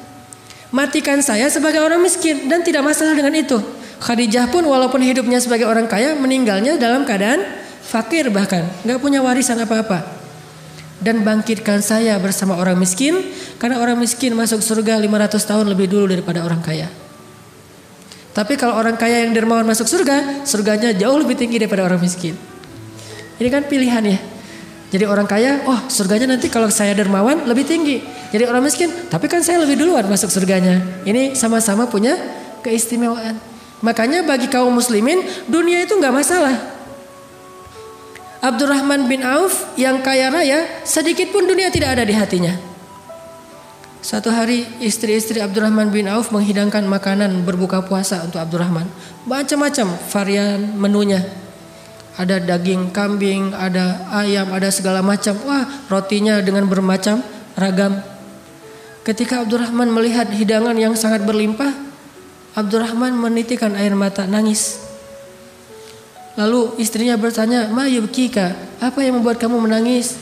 Matikan saya sebagai orang miskin dan tidak masalah dengan itu. Khadijah pun walaupun hidupnya sebagai orang kaya, meninggalnya dalam keadaan fakir bahkan. Gak punya warisan apa-apa. Dan bangkitkan saya bersama orang miskin. Karena orang miskin masuk surga 500 tahun lebih dulu daripada orang kaya. Tapi kalau orang kaya yang dermawan masuk surga, surganya jauh lebih tinggi daripada orang miskin. Ini kan pilihan ya. Jadi orang kaya, oh surganya nanti kalau saya dermawan lebih tinggi. Jadi orang miskin, tapi kan saya lebih duluan masuk surganya. Ini sama-sama punya keistimewaan. Makanya bagi kaum muslimin, dunia itu gak masalah. Abdurrahman bin Auf yang kaya raya, sedikit pun dunia tidak ada di hatinya. Suatu hari istri-istri Abdurrahman bin Auf menghidangkan makanan berbuka puasa untuk Abdurrahman. Macam-macam varian menunya. Ada daging kambing, ada ayam, ada segala macam. Wah, rotinya dengan bermacam ragam. Ketika Abdurrahman melihat hidangan yang sangat berlimpah, Abdurrahman menitikkan air mata, nangis. Lalu istrinya bertanya, "Ma yubkika? Apa yang membuat kamu menangis?"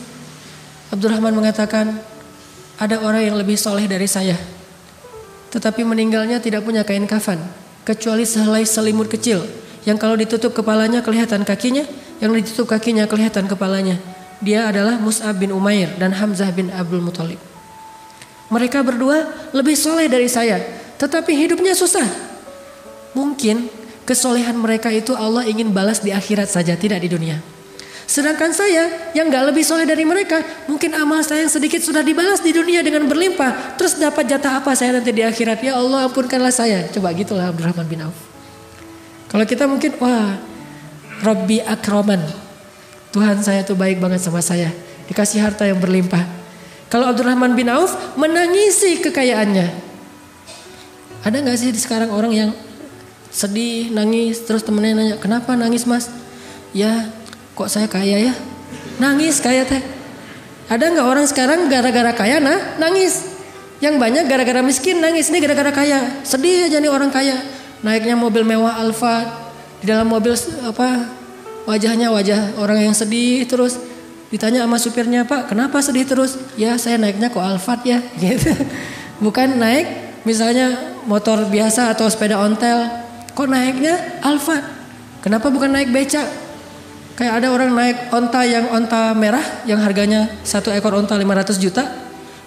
Abdurrahman mengatakan, "Ada orang yang lebih soleh dari saya, tetapi meninggalnya tidak punya kain kafan, kecuali sehelai selimut kecil, yang kalau ditutup kepalanya kelihatan kakinya, yang ditutup kakinya kelihatan kepalanya. Dia adalah Mus'ab bin Umair dan Hamzah bin Abdul Muthalib. Mereka berdua lebih soleh dari saya, tetapi hidupnya susah. Mungkin kesolehan mereka itu Allah ingin balas di akhirat saja, tidak di dunia. Sedangkan saya yang gak lebih soleh dari mereka, mungkin amal saya yang sedikit sudah dibalas di dunia dengan berlimpah. Terus dapat jatah apa saya nanti di akhirat? Ya Allah, ampunkanlah saya." Coba gitulah Abdurrahman bin Auf. Kalau kita mungkin, wah, Rabbi akraman, Tuhan saya tuh baik banget sama saya, dikasih harta yang berlimpah. Kalau Abdurrahman bin Auf menangisi kekayaannya. Ada gak sih sekarang orang yang sedih, nangis, terus temennya nanya, "Kenapa nangis mas?" "Ya kok saya kaya ya?" Nangis kaya teh. Ada gak orang sekarang gara-gara kaya nangis? Yang banyak gara-gara miskin nangis, ini gara-gara kaya. Sedih aja nih orang kaya. Naiknya mobil mewah Alphard, di dalam mobil wajahnya wajah orang yang sedih terus. Ditanya sama supirnya, "Pak, kenapa sedih terus?" "Ya saya naiknya kok Alphard ya." Gitu. Bukan naik misalnya motor biasa atau sepeda ontel. Kok naiknya Alphard? Kenapa bukan naik becak? Kayak ada orang naik onta yang onta merah, yang harganya satu ekor onta 500 juta.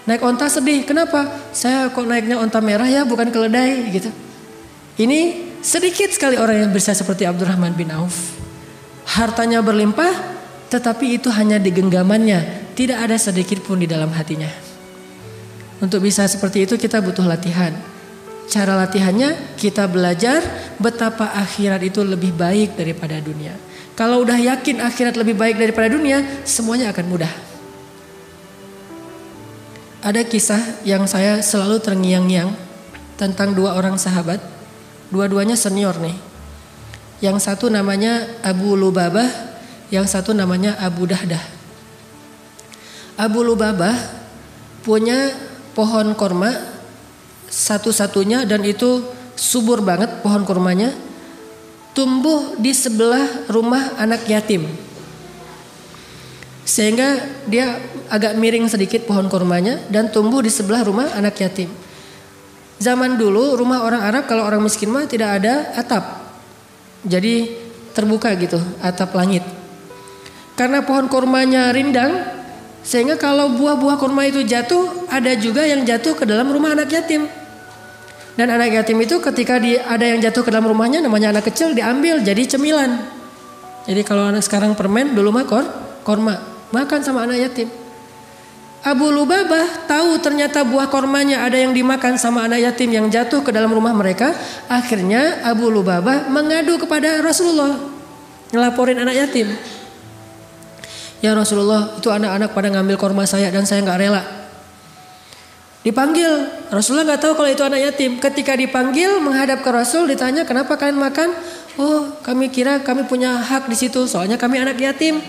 Naik onta sedih, kenapa? "Saya kok naiknya onta merah ya, bukan keledai." Gitu. Ini sedikit sekali orang yang bisa seperti Abdurrahman bin Auf. Hartanya berlimpah, tetapi itu hanya di genggamannya, tidak ada sedikit pun di dalam hatinya. Untuk bisa seperti itu kita butuh latihan. Cara latihannya kita belajar betapa akhirat itu lebih baik daripada dunia. Kalau udah yakin akhirat lebih baik daripada dunia, semuanya akan mudah. Ada kisah yang saya selalu terngiang-ngiang tentang dua orang sahabat. Dua-duanya senior nih. Yang satu namanya Abu Lubabah, yang satu namanya Abu Dahdah. Abu Lubabah punya pohon korma satu-satunya, dan itu subur banget pohon kurmanya, tumbuh di sebelah rumah anak yatim. Sehingga dia agak miring sedikit pohon kurmanya dan tumbuh di sebelah rumah anak yatim. Zaman dulu rumah orang Arab kalau orang miskin mah tidak ada atap. Jadi terbuka gitu atap langit. Karena pohon kurmanya rindang, sehingga kalau buah-buah kurma itu jatuh, ada juga yang jatuh ke dalam rumah anak yatim. Dan anak yatim itu ketika ada yang jatuh ke dalam rumahnya, namanya anak kecil, diambil jadi cemilan. Jadi kalau anak sekarang permen, dulu mah korma, makan sama anak yatim. Abu Lubabah tahu ternyata buah kormanya ada yang dimakan sama anak yatim yang jatuh ke dalam rumah mereka. Akhirnya Abu Lubabah mengadu kepada Rasulullah, ngelaporin anak yatim. "Ya Rasulullah, itu anak-anak pada ngambil korma saya dan saya gak rela." Dipanggil, Rasulullah gak tahu kalau itu anak yatim. Ketika dipanggil menghadap ke Rasul, ditanya, "Kenapa kalian makan?" "Oh, kami kira kami punya hak di situ, soalnya kami anak yatim."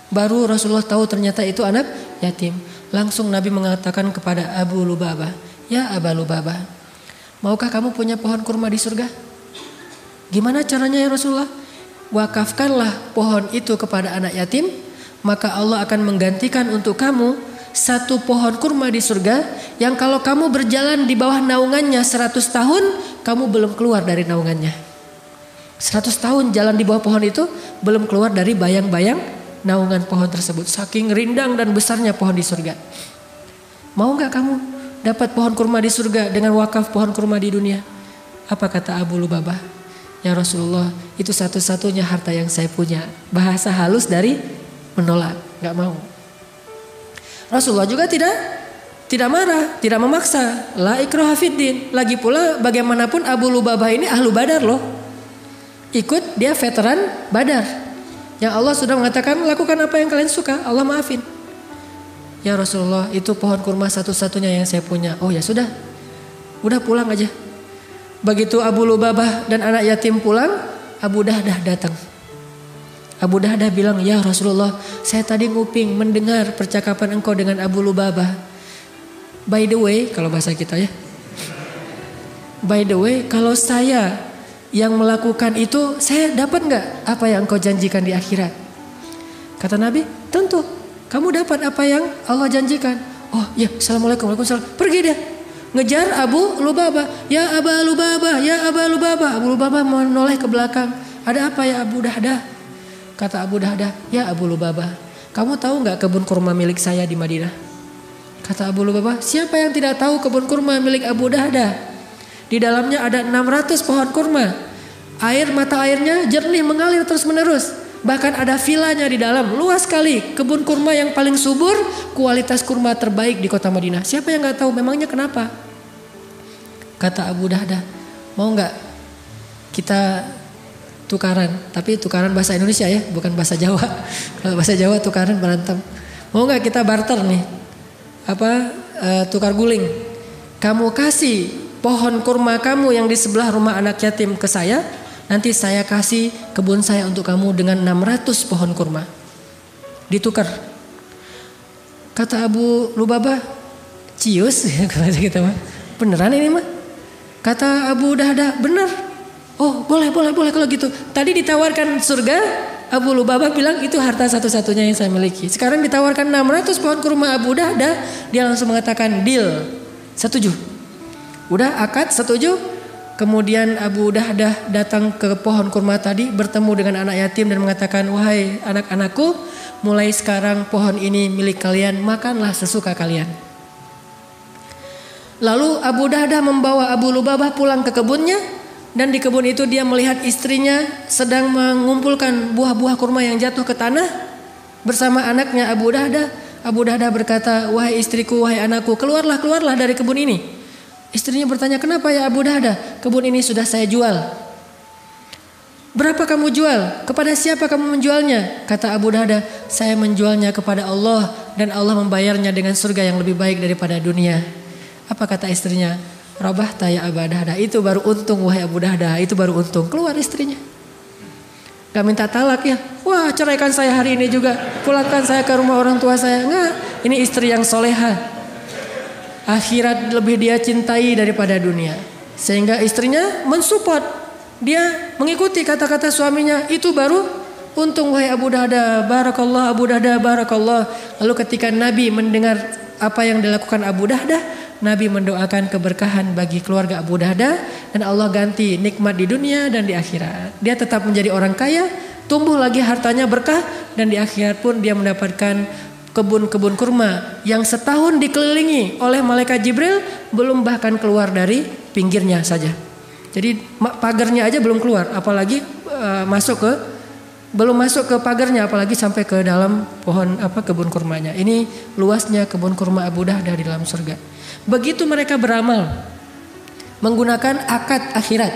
Baru Rasulullah tahu ternyata itu anak yatim. Langsung Nabi mengatakan kepada Abu Lubabah, "Ya Abu Lubabah, maukah kamu punya pohon kurma di surga?" "Gimana caranya ya Rasulullah?" "Wakafkanlah pohon itu kepada anak yatim, maka Allah akan menggantikan untuk kamu satu pohon kurma di surga yang kalau kamu berjalan di bawah naungannya 100 tahun, kamu belum keluar dari naungannya." 100 tahun jalan di bawah pohon itu belum keluar dari bayang-bayang naungan pohon tersebut. Saking rindang dan besarnya pohon di surga. Mau gak kamu dapat pohon kurma di surga dengan wakaf pohon kurma di dunia? Apa kata Abu Lubabah? "Ya Rasulullah, itu satu-satunya harta yang saya punya." Bahasa halus dari menolak, gak mau. Rasulullah juga tidak marah, tidak memaksa. La ikraha fiddin. Lagi pula bagaimanapun Abu Lubabah ini ahlu Badar loh. Ikut, dia veteran Badar. Yang Allah sudah mengatakan lakukan apa yang kalian suka, Allah maafin. Ya Rasulullah, itu pohon kurma satu-satunya yang saya punya. Oh ya sudah, udah pulang aja. Begitu Abu Lubabah dan anak yatim pulang, Abu Dahdah datang. Abu Dahdah bilang, ya Rasulullah, saya tadi nguping mendengar percakapan engkau dengan Abu Lubabah. By the way, kalau bahasa kita ya. By the way, kalau saya yang melakukan itu, saya dapat gak apa yang engkau janjikan di akhirat? Kata Nabi, tentu. Kamu dapat apa yang Allah janjikan. Oh ya, assalamualaikum, waalaikumsalam. Pergi dia. Ngejar Abu Lubabah. Ya Abu Lubabah, ya Abu Lubabah. Abu Lubabah menoleh ke belakang. Ada apa ya Abu Dahdah? Kata Abu Dahdah, ya Abu Lubabah, kamu tahu gak kebun kurma milik saya di Madinah? Kata Abu Lubabah, siapa yang tidak tahu kebun kurma milik Abu Dahdah? Di dalamnya ada 600 pohon kurma. Mata airnya jernih mengalir terus menerus. Bahkan ada vilanya di dalam, luas sekali. Kebun kurma yang paling subur, kualitas kurma terbaik di kota Madinah. Siapa yang gak tahu, memangnya kenapa? Kata Abu Dahdah, mau gak kita tukaran? Tapi tukaran bahasa Indonesia ya, bukan bahasa Jawa. Kalau bahasa Jawa tukaran berantem. Mau gak kita barter nih? Tukar guling. Kamu kasih pohon kurma kamu yang di sebelah rumah anak yatim ke saya. Nanti saya kasih kebun saya untuk kamu dengan 600 pohon kurma. Ditukar. Kata Abu Lubabah, cius. Kata kita mah, beneran ini mah? Kata Abu Dahdah, bener. Oh boleh kalau gitu. Tadi ditawarkan surga, Abu Lubabah bilang itu harta satu-satunya yang saya miliki. Sekarang ditawarkan 600 pohon kurma Abu Dahdah, dia langsung mengatakan deal, setuju. Udah akad setuju. Kemudian Abu Dahdah datang ke pohon kurma tadi, bertemu dengan anak yatim dan mengatakan, wahai anak-anakku, mulai sekarang pohon ini milik kalian, makanlah sesuka kalian. Lalu Abu Dahdah membawa Abu Lubabah pulang ke kebunnya, dan di kebun itu dia melihat istrinya sedang mengumpulkan buah-buah kurma yang jatuh ke tanah bersama anaknya Abu Dahdah. Abu Dahdah berkata, wahai istriku, wahai anakku, keluarlah dari kebun ini. Istrinya bertanya, kenapa ya Abu Dahdah? Kebun ini sudah saya jual. Berapa kamu jual? Kepada siapa kamu menjualnya? Kata Abu Dahdah, saya menjualnya kepada Allah dan Allah membayarnya dengan surga yang lebih baik daripada dunia. Apa kata istrinya? Rabahta ya Abu Dahdah. Itu baru untung wahai Abu Dahdah. Itu baru untung. Keluar istrinya. Gak minta talak ya. Wah, ceraikan saya hari ini juga. Pulangkan saya ke rumah orang tua saya. Enggak. Ini istri yang soleha. Akhirat lebih dia cintai daripada dunia. Sehingga istrinya mensupport. Dia mengikuti kata-kata suaminya. Itu baru untung wahai Abu Dahdah. Barakallah Abu Dahdah, barakallah. Lalu ketika Nabi mendengar apa yang dilakukan Abu Dahdah, Nabi mendoakan keberkahan bagi keluarga Abu Dahdah. Dan Allah ganti nikmat di dunia dan di akhirat. Dia tetap menjadi orang kaya. Tumbuh lagi hartanya berkah. Dan di akhirat pun dia mendapatkan kebun-kebun kurma yang setahun dikelilingi oleh malaikat Jibril, belum bahkan keluar dari pinggirnya saja. Jadi pagarnya aja belum keluar, apalagi belum masuk ke pagarnya, apalagi sampai ke dalam pohon kebun kurmanya. Ini luasnya kebun kurma Abu Dahdah di dalam surga. Begitu mereka beramal menggunakan akad akhirat.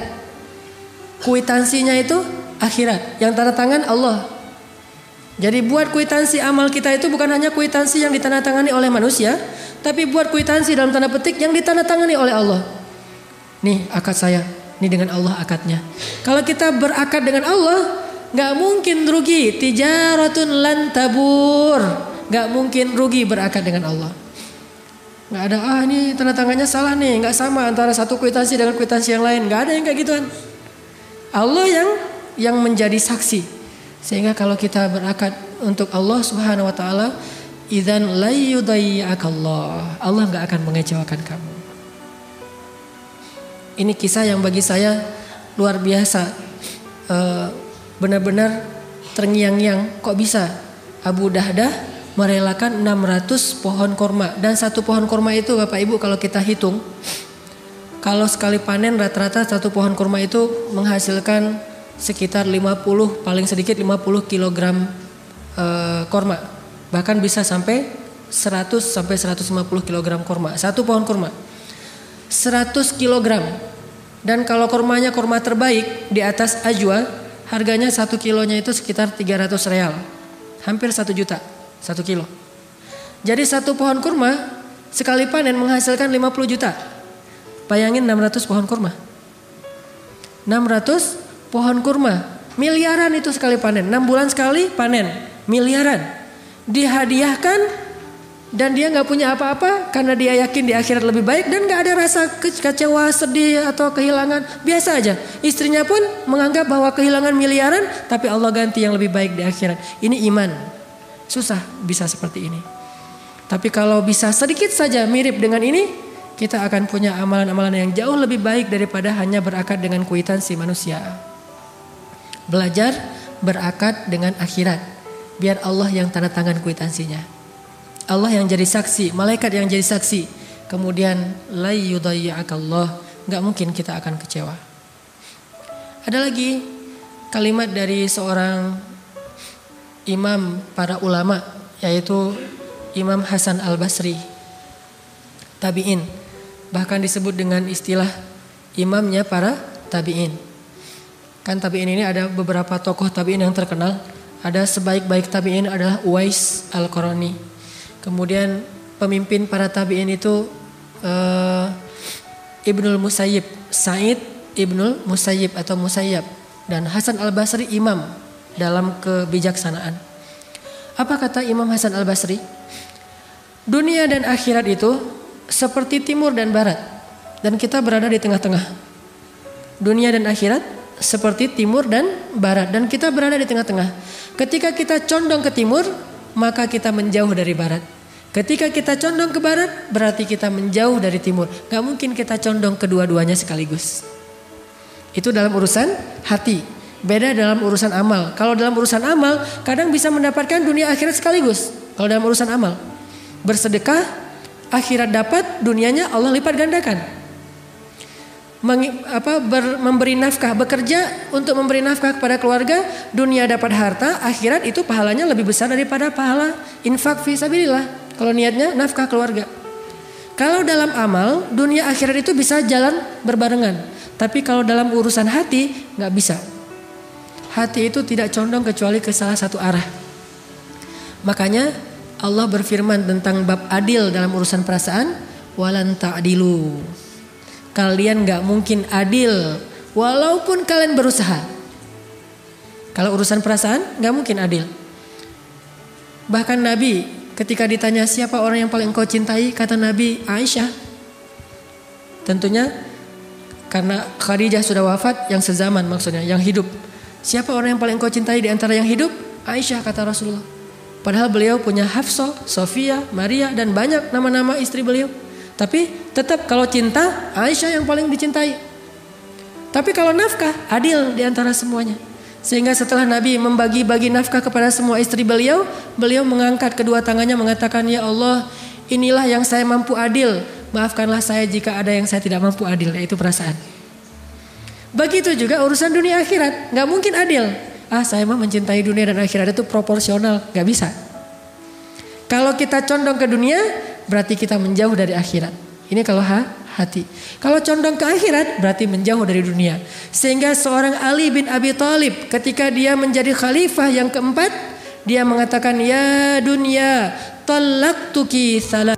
Kuitansinya itu akhirat, yang tanda tangan Allah. Jadi buat kuitansi amal kita itu bukan hanya kuitansi yang ditandatangani oleh manusia, tapi buat kuitansi dalam tanda petik yang ditandatangani oleh Allah. Nih akad saya, nih dengan Allah akadnya. Kalau kita berakad dengan Allah, gak mungkin rugi. Tijaratun lan tabur. Gak mungkin rugi berakad dengan Allah. Gak ada, ini tanda tangannya salah nih, gak sama antara satu kuitansi dengan kuitansi yang lain. Gak ada yang kayak gituan. Allah yang menjadi saksi. Sehingga kalau kita berakad untuk Allah Subhanahu wa taala, idzan la yudayyakallah. Allah enggak akan mengecewakan kamu. Ini kisah yang bagi saya luar biasa. Benar-benar terngiang-ngiang, kok bisa Abu Dahdah merelakan 600 pohon kurma, dan satu pohon kurma itu Bapak Ibu kalau kita hitung, kalau sekali panen rata-rata satu pohon kurma itu menghasilkan sekitar 50, paling sedikit 50 kg korma. Bahkan bisa sampai 100 sampai 150 kg korma. Satu pohon korma 100 kg. Dan kalau kormanya korma terbaik di atas ajwa, harganya 1 kilonya itu sekitar 300 real. Hampir 1 juta 1 kilo. Jadi satu pohon kurma sekali panen menghasilkan 50 juta. Bayangin 600 pohon kurma. 600 pohon kurma. Miliaran itu sekali panen. 6 bulan sekali panen. Miliaran. Dihadiahkan dan dia gak punya apa-apa karena dia yakin di akhirat lebih baik dan gak ada rasa kecewa, sedih atau kehilangan. Biasa aja. Istrinya pun menganggap bahwa kehilangan miliaran tapi Allah ganti yang lebih baik di akhirat. Ini iman. Susah bisa seperti ini. Tapi kalau bisa sedikit saja mirip dengan ini, kita akan punya amalan-amalan yang jauh lebih baik daripada hanya berakad dengan kwitansi manusia. Belajar berakad dengan akhirat. Biar Allah yang tanda tangan kwitansinya. Allah yang jadi saksi, malaikat yang jadi saksi. Kemudian la yudayya'akallah, enggak mungkin kita akan kecewa. Ada lagi kalimat dari seorang imam para ulama, yaitu Imam Hasan Al-Basri, tabi'in. Bahkan disebut dengan istilah imamnya para tabi'in. Kan tabi'in ini ada beberapa tokoh tabi'in yang terkenal. Ada sebaik-baik tabi'in adalah Uwais Al-Qarani. Kemudian pemimpin para tabi'in itu Ibnul Musayyib, Sa'id Ibnul Musayyib atau Musayyab, dan Hasan Al-Basri imam dalam kebijaksanaan. Apa kata Imam Hasan Al-Basri? Dunia dan akhirat itu seperti timur dan barat, dan kita berada di tengah-tengah. Dunia dan akhirat seperti timur dan barat, dan kita berada di tengah-tengah. Ketika kita condong ke timur, maka kita menjauh dari barat. Ketika kita condong ke barat, berarti kita menjauh dari timur. Gak mungkin kita condong kedua-duanya sekaligus. Itu dalam urusan hati. Beda dalam urusan amal. Kalau dalam urusan amal, kadang bisa mendapatkan dunia akhirat sekaligus. Kalau dalam urusan amal, bersedekah, akhirat dapat, dunianya Allah lipat gandakan. Memberi nafkah, bekerja untuk memberi nafkah kepada keluarga, dunia dapat harta, akhirat itu pahalanya lebih besar daripada pahala infak fi sabilillah. Kalau niatnya nafkah keluarga. Kalau dalam amal, dunia akhirat itu bisa jalan berbarengan. Tapi kalau dalam urusan hati, gak bisa. Hati itu tidak condong kecuali ke salah satu arah. Makanya Allah berfirman tentang bab adil dalam urusan perasaan, walan ta'dilu. Kalian gak mungkin adil walaupun kalian berusaha. Kalau urusan perasaan gak mungkin adil. Bahkan Nabi ketika ditanya siapa orang yang paling engkau cintai, kata Nabi Aisyah. Tentunya karena Khadijah sudah wafat, yang sezaman maksudnya, yang hidup. Siapa orang yang paling engkau cintai di antara yang hidup? Aisyah, kata Rasulullah. Padahal beliau punya Hafsah, Sofia, Maria dan banyak nama-nama istri beliau. Tapi tetap kalau cinta, Aisyah yang paling dicintai. Tapi kalau nafkah, adil di antara semuanya. Sehingga setelah Nabi membagi-bagi nafkah kepada semua istri beliau, beliau mengangkat kedua tangannya mengatakan, ya Allah, inilah yang saya mampu adil. Maafkanlah saya jika ada yang saya tidak mampu adil, yaitu perasaan. Begitu juga urusan dunia akhirat, gak mungkin adil. Saya mah mencintai dunia dan akhirat itu proporsional, gak bisa. Kalau kita condong ke dunia, berarti kita menjauh dari akhirat. Ini kalau hati. Kalau condong ke akhirat berarti menjauh dari dunia. Sehingga seorang Ali bin Abi Thalib ketika dia menjadi khalifah yang keempat, dia mengatakan, ya dunia, talaqtuki salas.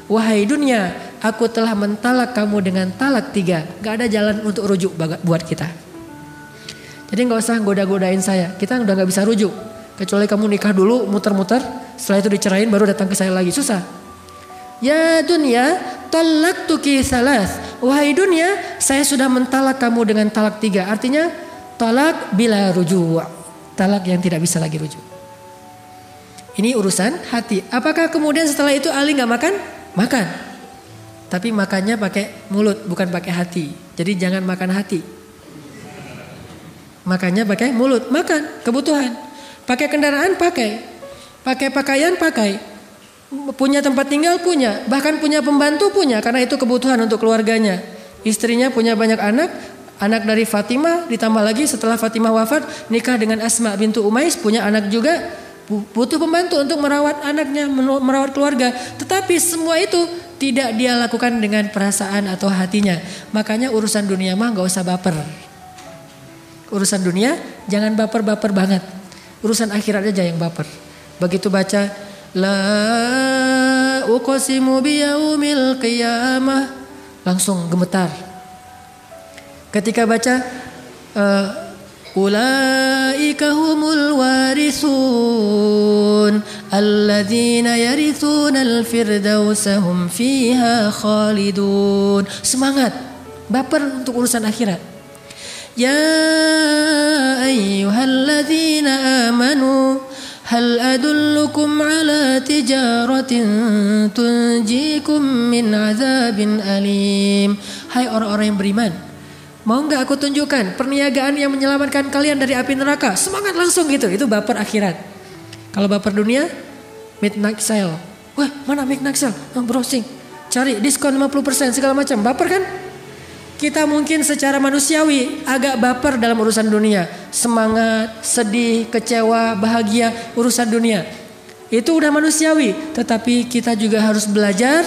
Wahai dunia, aku telah mentalak kamu dengan talak 3. Gak ada jalan untuk rujuk buat kita. Jadi gak usah goda-godain saya. Kita udah gak bisa rujuk. Kecuali kamu nikah dulu, muter-muter, setelah itu dicerain baru datang ke saya lagi. Susah. Ya dunia, talaqtuki salas. Wahai dunia, saya sudah mentalak kamu dengan talak 3. Artinya talak bila rujuk. Talak yang tidak bisa lagi rujuk. Ini urusan hati. Apakah kemudian setelah itu Ali gak makan? Makan. Tapi makannya pakai mulut, bukan pakai hati. Jadi jangan makan hati. Makannya pakai mulut, makan kebutuhan. Pakai kendaraan, pakai. Pakai pakaian, pakai. Punya tempat tinggal, punya. Bahkan punya pembantu, punya. Karena itu kebutuhan untuk keluarganya. Istrinya punya banyak anak. Anak dari Fatimah, ditambah lagi setelah Fatimah wafat, nikah dengan Asma bintu Umais, punya anak juga. Butuh pembantu untuk merawat anaknya, merawat keluarga. Tetapi semua itu tidak dia lakukan dengan perasaan atau hatinya. Makanya urusan dunia mah gak usah baper. urusan dunia jangan baper-baper banget. Urusan akhirat aja yang baper. Begitu baca la uqsimu biyaumil qiyamah langsung gemetar. Ketika baca ulaika humul warisun alladzina yarithunal firdausa hum fiha khalidun. Semangat, baper untuk urusan akhirat. Ya ayyuhalladzina amanu hal adullukum ala tijaratin tunjikum min azabin alim. Hai orang-orang yang beriman, mau gak aku tunjukkan perniagaan yang menyelamatkan kalian dari api neraka? Semangat langsung gitu. Itu baper akhirat. Kalau baper dunia, midnight sale. Wah, mana midnight sale? Browsing, cari diskon 50% segala macam. Baper kan? Kita mungkin secara manusiawi agak baper dalam urusan dunia. Semangat, sedih, kecewa, bahagia urusan dunia. Itu udah manusiawi. Tetapi kita juga harus belajar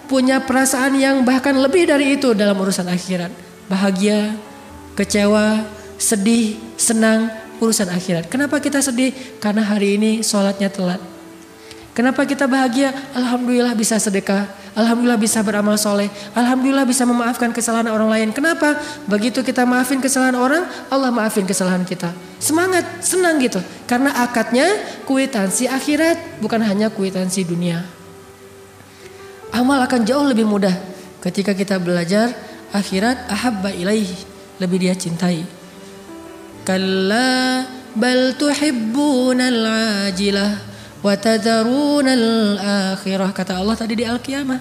punya perasaan yang bahkan lebih dari itu dalam urusan akhirat. Bahagia, kecewa, sedih, senang urusan akhirat. Kenapa kita sedih? Karena hari ini sholatnya telat. Kenapa kita bahagia? Alhamdulillah bisa sedekah. Alhamdulillah bisa beramal soleh. Alhamdulillah bisa memaafkan kesalahan orang lain. Kenapa? Begitu kita maafin kesalahan orang, Allah maafin kesalahan kita. Semangat, senang gitu. Karena akadnya kwitansi akhirat, bukan hanya kwitansi dunia. Amal akan jauh lebih mudah ketika kita belajar akhirat. Ahabba ilaihi, lebih dia cintai. Kalla bal tuhibbunal ajilah wa tadharunal akhirah. Kata Allah tadi di Al-Qiyamah,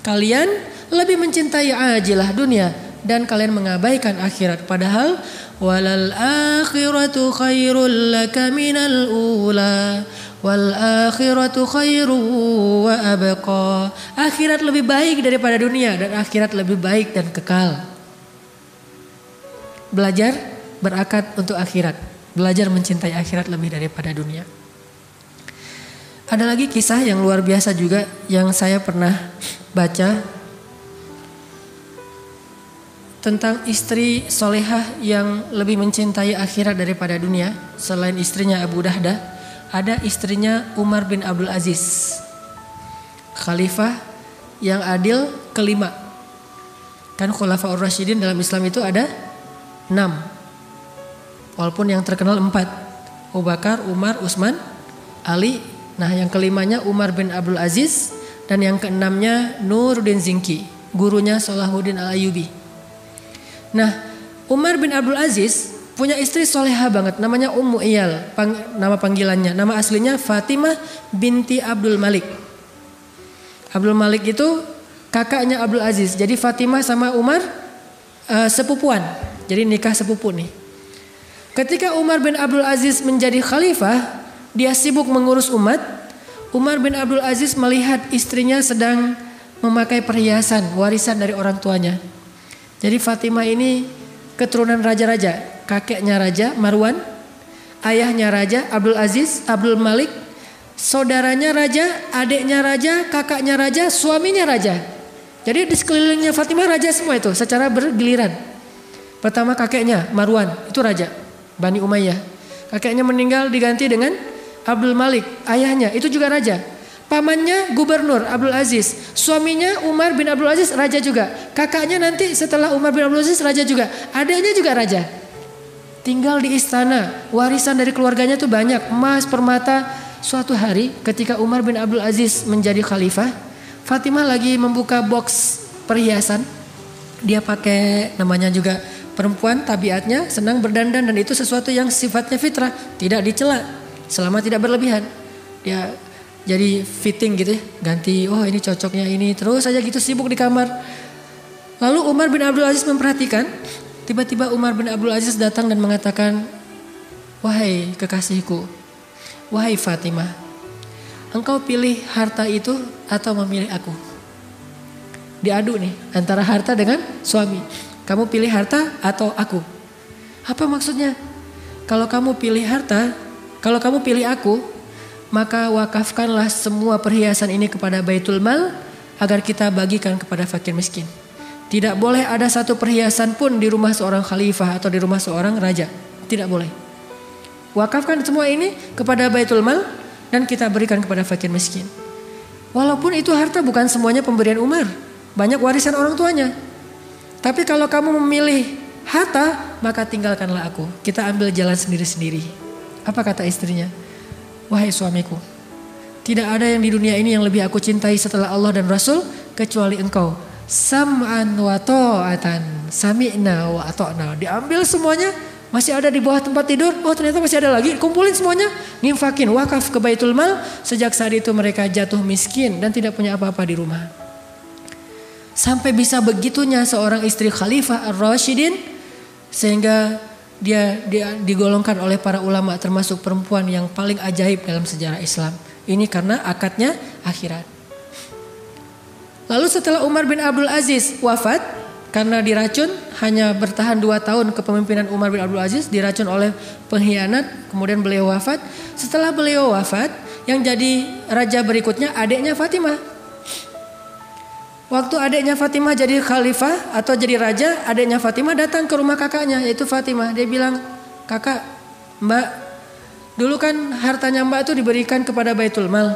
kalian lebih mencintai ajilah dunia dan kalian mengabaikan akhirat. Padahal walal akhiratu khairul laka minal ula wal akhiratu khairu wa abqa. Akhirat lebih baik daripada dunia dan akhirat lebih baik dan kekal. Belajar berakad untuk akhirat. Belajar mencintai akhirat lebih daripada dunia. Ada lagi kisah yang luar biasa juga yang saya pernah baca tentang istri solehah yang lebih mencintai akhirat daripada dunia. Selain istrinya Abu Dahdah, ada istrinya Umar bin Abdul Aziz, khalifah yang adil kelima. Kan Khulafaur Rasyidin dalam Islam itu ada 6, walaupun yang terkenal 4, Abu Bakar, Umar, Utsman, Ali. Nah, yang kelimanya Umar bin Abdul Aziz dan yang keenamnya Nuruddin Zinki, gurunya Salahuddin Al-Ayyubi. Nah, Umar bin Abdul Aziz punya istri solehah banget, namanya Ummu Iyal, nama panggilannya. Nama aslinya Fatimah binti Abdul Malik. Abdul Malik itu kakaknya Abdul Aziz. Jadi Fatimah sama Umar sepupuan. Jadi nikah sepupu nih. Ketika Umar bin Abdul Aziz menjadi khalifah, dia sibuk mengurus umat. Umar bin Abdul Aziz melihat istrinya sedang memakai perhiasan warisan dari orang tuanya. Jadi Fatimah ini keturunan raja-raja. Kakeknya raja Marwan, ayahnya raja Abdul Aziz, Abdul Malik, saudaranya raja, adiknya raja, kakaknya raja, suaminya raja. Jadi di sekelilingnya Fatimah raja semua itu secara bergiliran. Pertama kakeknya Marwan, itu raja Bani Umayyah. Kakeknya meninggal diganti dengan Abdul Malik, ayahnya itu juga raja. Pamannya gubernur Abdul Aziz, suaminya Umar bin Abdul Aziz raja juga. Kakaknya nanti setelah Umar bin Abdul Aziz raja juga. Adiknya juga raja. Tinggal di istana, warisan dari keluarganya tuh banyak, emas, permata. Suatu hari ketika Umar bin Abdul Aziz menjadi khalifah, Fatimah lagi membuka box perhiasan. Dia pakai, namanya juga perempuan, tabiatnya senang berdandan dan itu sesuatu yang sifatnya fitrah, tidak dicela. Selama tidak berlebihan. Dia jadi fitting gitu ya. Ganti, oh ini cocoknya ini. Terus saja gitu sibuk di kamar. Lalu Umar bin Abdul Aziz memperhatikan. Tiba-tiba Umar bin Abdul Aziz datang dan mengatakan, wahai kekasihku, wahai Fatimah, engkau pilih harta itu atau memilih aku? Diadu nih antara harta dengan suami. Kamu pilih harta atau aku? Apa maksudnya? Kalau kamu pilih harta, kalau kamu pilih aku, maka wakafkanlah semua perhiasan ini kepada Baitul Mal agar kita bagikan kepada fakir miskin. Tidak boleh ada satu perhiasan pun di rumah seorang khalifah atau di rumah seorang raja. Tidak boleh. Wakafkan semua ini kepada Baitul Mal dan kita berikan kepada fakir miskin. Walaupun itu harta bukan semuanya pemberian Umar. Banyak warisan orang tuanya. Tapi kalau kamu memilih harta, maka tinggalkanlah aku. Kita ambil jalan sendiri-sendiri. Apa kata istrinya? Wahai suamiku, tidak ada yang di dunia ini yang lebih aku cintai setelah Allah dan Rasul kecuali engkau. Sam'an wa ta'atan, sami'na wa ata'na. Diambil semuanya, masih ada di bawah tempat tidur. Oh ternyata masih ada lagi. Kumpulin semuanya, nginfakin, wakaf ke Baitul Mal. Sejak saat itu mereka jatuh miskin dan tidak punya apa-apa di rumah. Sampai bisa begitunya seorang istri Khalifah Ar-Rasyidin, sehingga dia digolongkan oleh para ulama termasuk perempuan yang paling ajaib dalam sejarah Islam. Ini karena akadnya akhirat. Lalu setelah Umar bin Abdul Aziz wafat karena diracun, hanya bertahan 2 tahun kepemimpinan Umar bin Abdul Aziz, diracun oleh pengkhianat, kemudian beliau wafat. Setelah beliau wafat, yang jadi raja berikutnya adiknya Fatimah. Waktu adiknya Fatimah jadi khalifah atau jadi raja, adiknya Fatimah datang ke rumah kakaknya yaitu Fatimah. Dia bilang, kakak, mbak, dulu kan hartanya mbak itu diberikan kepada Baitul Mal.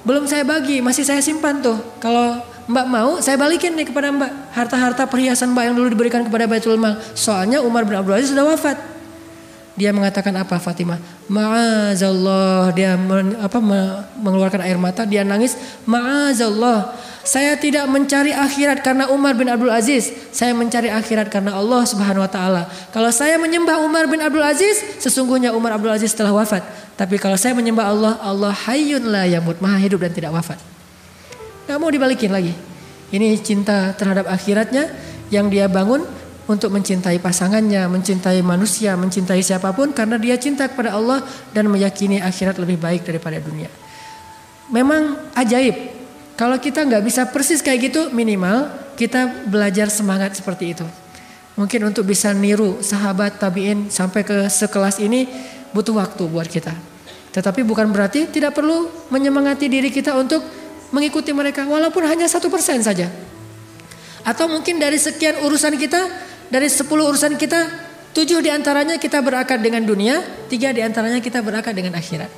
Belum saya bagi, masih saya simpan tuh. Kalau mbak mau, saya balikin nih kepada mbak. Harta-harta perhiasan mbak yang dulu diberikan kepada Baitul Mal. Soalnya Umar bin Abdul Aziz sudah wafat. Dia mengatakan apa Fatimah? Ma'azallah. Dia mengeluarkan air mata, dia nangis. Ma'azallah. Saya tidak mencari akhirat karena Umar bin Abdul Aziz. Saya mencari akhirat karena Allah Subhanahu wa taala. Kalau saya menyembah Umar bin Abdul Aziz, sesungguhnya Umar Abdul Aziz telah wafat. Tapi kalau saya menyembah Allah, Allah hayyun la yamut, maha hidup dan tidak wafat. Gak mau dibalikin lagi. Ini cinta terhadap akhiratnya yang dia bangun untuk mencintai pasangannya, mencintai manusia, mencintai siapapun karena dia cinta kepada Allah dan meyakini akhirat lebih baik daripada dunia. Memang ajaib. Kalau kita nggak bisa persis kayak gitu, minimal kita belajar semangat seperti itu. Mungkin untuk bisa niru sahabat tabi'in sampai ke sekelas ini butuh waktu buat kita. Tetapi bukan berarti tidak perlu menyemangati diri kita untuk mengikuti mereka, walaupun hanya 1% saja. Atau mungkin dari sekian urusan kita, dari 10 urusan kita, 7 diantaranya kita berakad dengan dunia, 3 diantaranya kita berakad dengan akhirat.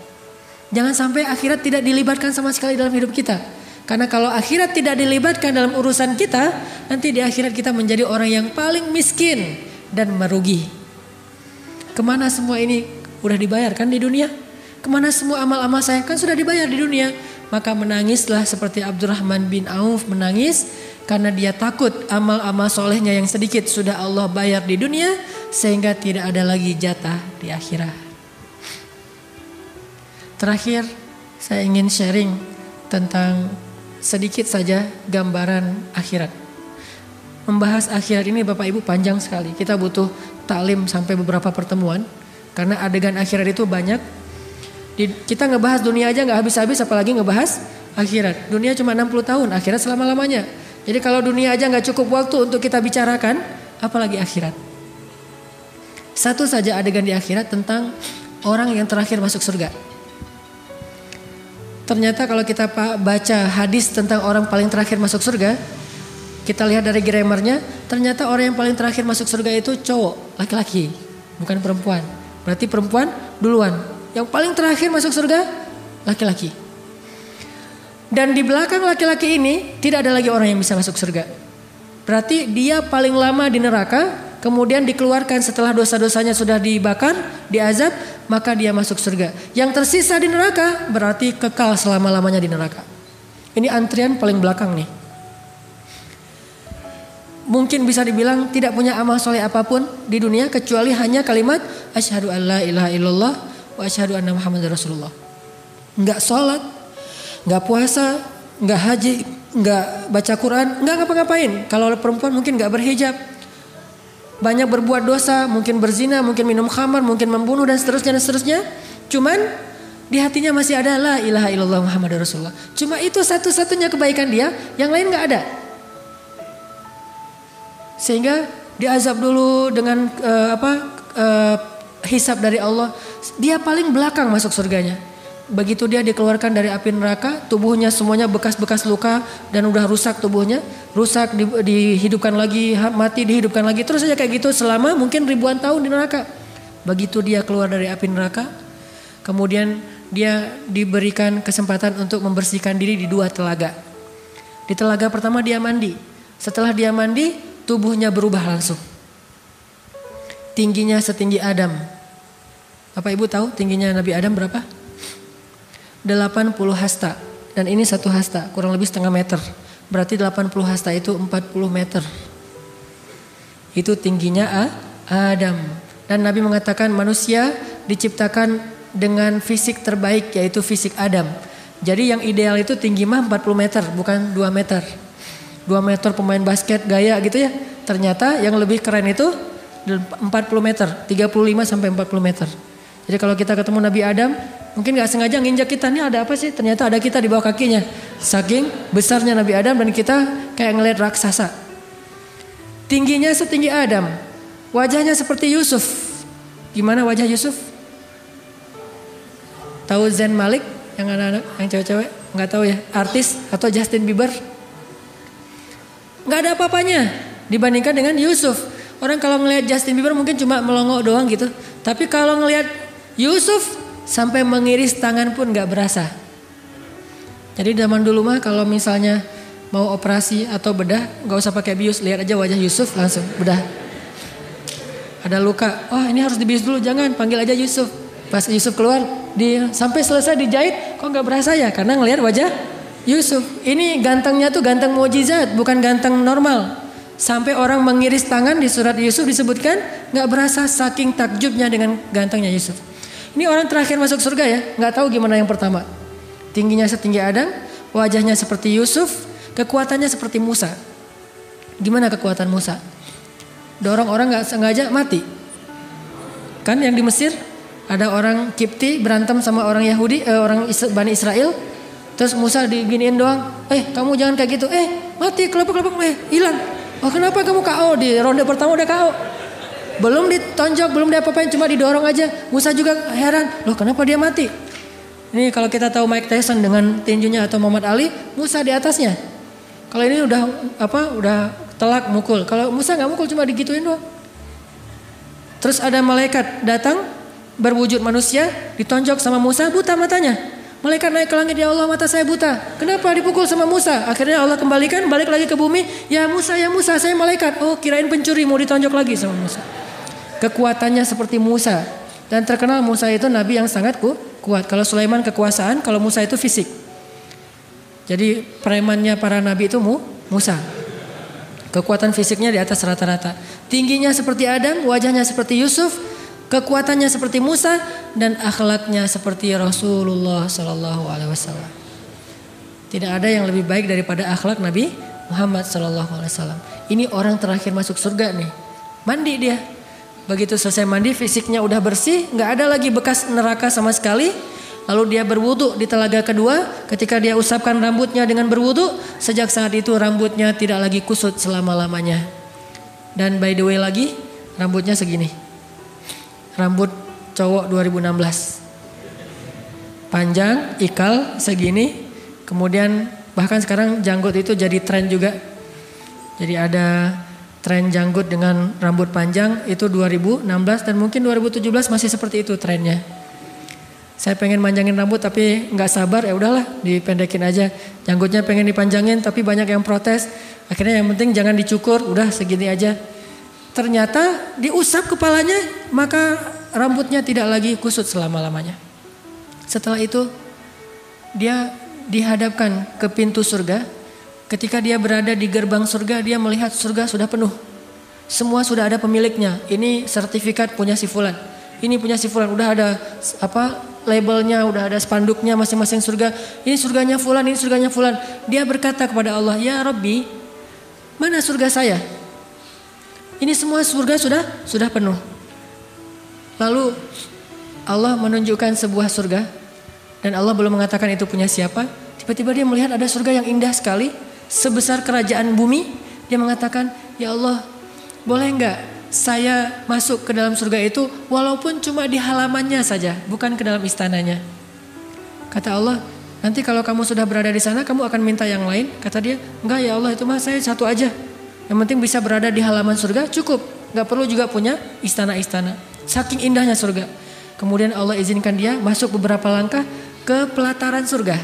Jangan sampai akhirat tidak dilibatkan sama sekali dalam hidup kita. Karena kalau akhirat tidak dilibatkan dalam urusan kita, nanti di akhirat kita menjadi orang yang paling miskin dan merugi. Kemana semua ini udah dibayarkan di dunia? Kemana semua amal-amal saya kan sudah dibayar di dunia? Maka menangislah seperti Abdurrahman bin Auf menangis karena dia takut amal-amal solehnya yang sedikit sudah Allah bayar di dunia sehingga tidak ada lagi jatah di akhirat. Terakhir saya ingin sharing tentang sedikit saja gambaran akhirat. Membahas akhirat ini Bapak Ibu panjang sekali. Kita butuh taklim sampai beberapa pertemuan karena adegan akhirat itu banyak. Kita ngebahas dunia aja nggak habis-habis, apalagi ngebahas akhirat. Dunia cuma 60 tahun, akhirat selama-lamanya. Jadi kalau dunia aja nggak cukup waktu untuk kita bicarakan, apalagi akhirat. Satu saja adegan di akhirat tentang orang yang terakhir masuk surga. Ternyata kalau kita baca hadis tentang orang paling terakhir masuk surga, kita lihat dari grammarnya, ternyata orang yang paling terakhir masuk surga itu cowok, laki-laki, bukan perempuan. Berarti perempuan duluan. Yang paling terakhir masuk surga, laki-laki. Dan di belakang laki-laki ini tidak ada lagi orang yang bisa masuk surga. Berarti dia paling lama di neraka, kemudian dikeluarkan setelah dosa-dosanya sudah dibakar, diazab, maka dia masuk surga. Yang tersisa di neraka berarti kekal selama-lamanya di neraka. Ini antrian paling belakang nih. Mungkin bisa dibilang tidak punya amal soleh apapun di dunia kecuali hanya kalimat asyhadu an la ilaha illallah wa asyhadu anna muhammadar rasulullah. Enggak sholat, enggak puasa, enggak haji, enggak baca Quran, enggak ngapa-ngapain. Kalau perempuan mungkin enggak berhijab. Banyak berbuat dosa, mungkin berzina, mungkin minum khamar, mungkin membunuh dan seterusnya. Cuman di hatinya masih ada la ilaha illallah muhammadar rasulullah. Cuma itu satu-satunya kebaikan dia, yang lain enggak ada. Sehingga diazab dulu dengan hisab dari Allah. Dia paling belakang masuk surganya. Begitu dia dikeluarkan dari api neraka, tubuhnya semuanya bekas-bekas luka dan udah rusak tubuhnya, rusak dihidupkan lagi, mati dihidupkan lagi, terus saja kayak gitu selama mungkin ribuan tahun di neraka. Begitu dia keluar dari api neraka, kemudian dia diberikan kesempatan untuk membersihkan diri di 2 telaga. Di telaga pertama dia mandi. Setelah dia mandi, tubuhnya berubah langsung. Tingginya setinggi Adam. Bapak Ibu tahu tingginya Nabi Adam berapa? 80 hasta. Dan ini 1 hasta, kurang lebih setengah meter. Berarti 80 hasta itu 40 meter. Itu tingginya Adam. Dan Nabi mengatakan manusia diciptakan dengan fisik terbaik, yaitu fisik Adam. Jadi yang ideal itu tinggi mah 40 meter, bukan 2 meter. 2 meter pemain basket gaya gitu ya. Ternyata yang lebih keren itu 40 meter, 35 sampai 40 meter. Jadi kalau kita ketemu Nabi Adam, mungkin gak sengaja nginjak kita, nih ada apa sih? Ternyata ada kita di bawah kakinya. Saking besarnya Nabi Adam dan kita kayak ngelihat raksasa. Tingginya setinggi Adam, wajahnya seperti Yusuf. Gimana wajah Yusuf? Tahu Zayn Malik yang anak-anak, yang cewek-cewek? Nggak tahu ya, artis atau Justin Bieber? Nggak ada apa-apanya dibandingkan dengan Yusuf. Orang kalau ngelihat Justin Bieber mungkin cuma melongo doang gitu. Tapi kalau ngelihat Yusuf sampai mengiris tangan pun nggak berasa. Jadi zaman dulu mah kalau misalnya mau operasi atau bedah, nggak usah pakai bius, lihat aja wajah Yusuf langsung bedah. Ada luka, oh ini harus dibius dulu, jangan, panggil aja Yusuf. Pas Yusuf keluar, sampai selesai dijahit, kok nggak berasa ya? Karena ngelihat wajah Yusuf. Ini gantengnya tuh ganteng mukjizat, bukan ganteng normal. Sampai orang mengiris tangan di surat Yusuf disebutkan nggak berasa saking takjubnya dengan gantengnya Yusuf. Ini orang terakhir masuk surga ya, nggak tahu gimana yang pertama. Tingginya setinggi Adam, wajahnya seperti Yusuf, kekuatannya seperti Musa. Gimana kekuatan Musa? Dorong orang nggak sengaja mati. Kan yang di Mesir ada orang Kipti berantem sama orang Yahudi, orang Bani Israel. Terus Musa diginiin doang, kamu jangan kayak gitu, mati kelopak-kelopak, hilang. Oh kenapa kamu KO? Di ronde pertama udah KO. Belum ditonjok, belum diapa-apain, cuma didorong aja. Musa juga heran, loh kenapa dia mati? Ini kalau kita tahu Mike Tyson dengan tinjunya atau Muhammad Ali, Musa di atasnya. Kalau ini udah telak mukul. Kalau Musa nggak mukul, cuma digituin doang. Terus ada malaikat datang berwujud manusia, ditonjok sama Musa, buta matanya. Malaikat naik ke langit, ya Allah mata saya buta. Kenapa dipukul sama Musa? Akhirnya Allah kembalikan, balik lagi ke bumi. Ya Musa saya malaikat. Oh kirain pencuri, mau ditonjok lagi sama Musa. Kekuatannya seperti Musa. Dan terkenal Musa itu nabi yang sangat kuat. Kalau Sulaiman kekuasaan, kalau Musa itu fisik. Jadi premannya para nabi itu Musa. Kekuatan fisiknya di atas rata-rata. Tingginya seperti Adam, wajahnya seperti Yusuf. Kekuatannya seperti Musa dan akhlaknya seperti Rasulullah Sallallahu Alaihi Wasallam. Tidak ada yang lebih baik daripada akhlak Nabi Muhammad Sallallahu Alaihi Wasallam. Ini orang terakhir masuk surga nih. Mandi dia. Begitu selesai mandi, fisiknya udah bersih, nggak ada lagi bekas neraka sama sekali. Lalu dia berwudu di telaga kedua. Ketika dia usapkan rambutnya dengan berwudu, sejak saat itu rambutnya tidak lagi kusut selama-lamanya. Dan by the way lagi, rambutnya segini. Rambut cowok 2016. Panjang, ikal segini. Kemudian bahkan sekarang janggut itu jadi tren juga. Jadi ada tren janggut dengan rambut panjang itu 2016 dan mungkin 2017 masih seperti itu trennya. Saya pengen manjangin rambut tapi nggak sabar, ya udahlah dipendekin aja. Janggutnya pengen dipanjangin tapi banyak yang protes. Akhirnya yang penting jangan dicukur, udah segini aja. Ternyata diusap kepalanya, maka rambutnya tidak lagi kusut selama-lamanya. Setelah itu dia dihadapkan ke pintu surga. Ketika dia berada di gerbang surga, dia melihat surga sudah penuh. Semua sudah ada pemiliknya. Ini sertifikat punya si fulan. Ini punya si fulan. Udah ada labelnya, udah ada spanduknya masing-masing surga. Ini surganya fulan, ini surganya fulan. Dia berkata kepada Allah, "Ya Rabbi, mana surga saya? Ini semua surga sudah penuh." Lalu Allah menunjukkan sebuah surga dan Allah belum mengatakan itu punya siapa. Tiba-tiba dia melihat ada surga yang indah sekali, sebesar kerajaan bumi. Dia mengatakan, "Ya Allah, boleh enggak saya masuk ke dalam surga itu walaupun cuma di halamannya saja, bukan ke dalam istananya?" Kata Allah, "Nanti kalau kamu sudah berada di sana, kamu akan minta yang lain?" Kata dia, "Enggak ya Allah, itu mah saya satu aja. Yang penting bisa berada di halaman surga cukup. Gak perlu juga punya istana-istana." Saking indahnya surga. Kemudian Allah izinkan dia masuk beberapa langkah ke pelataran surga.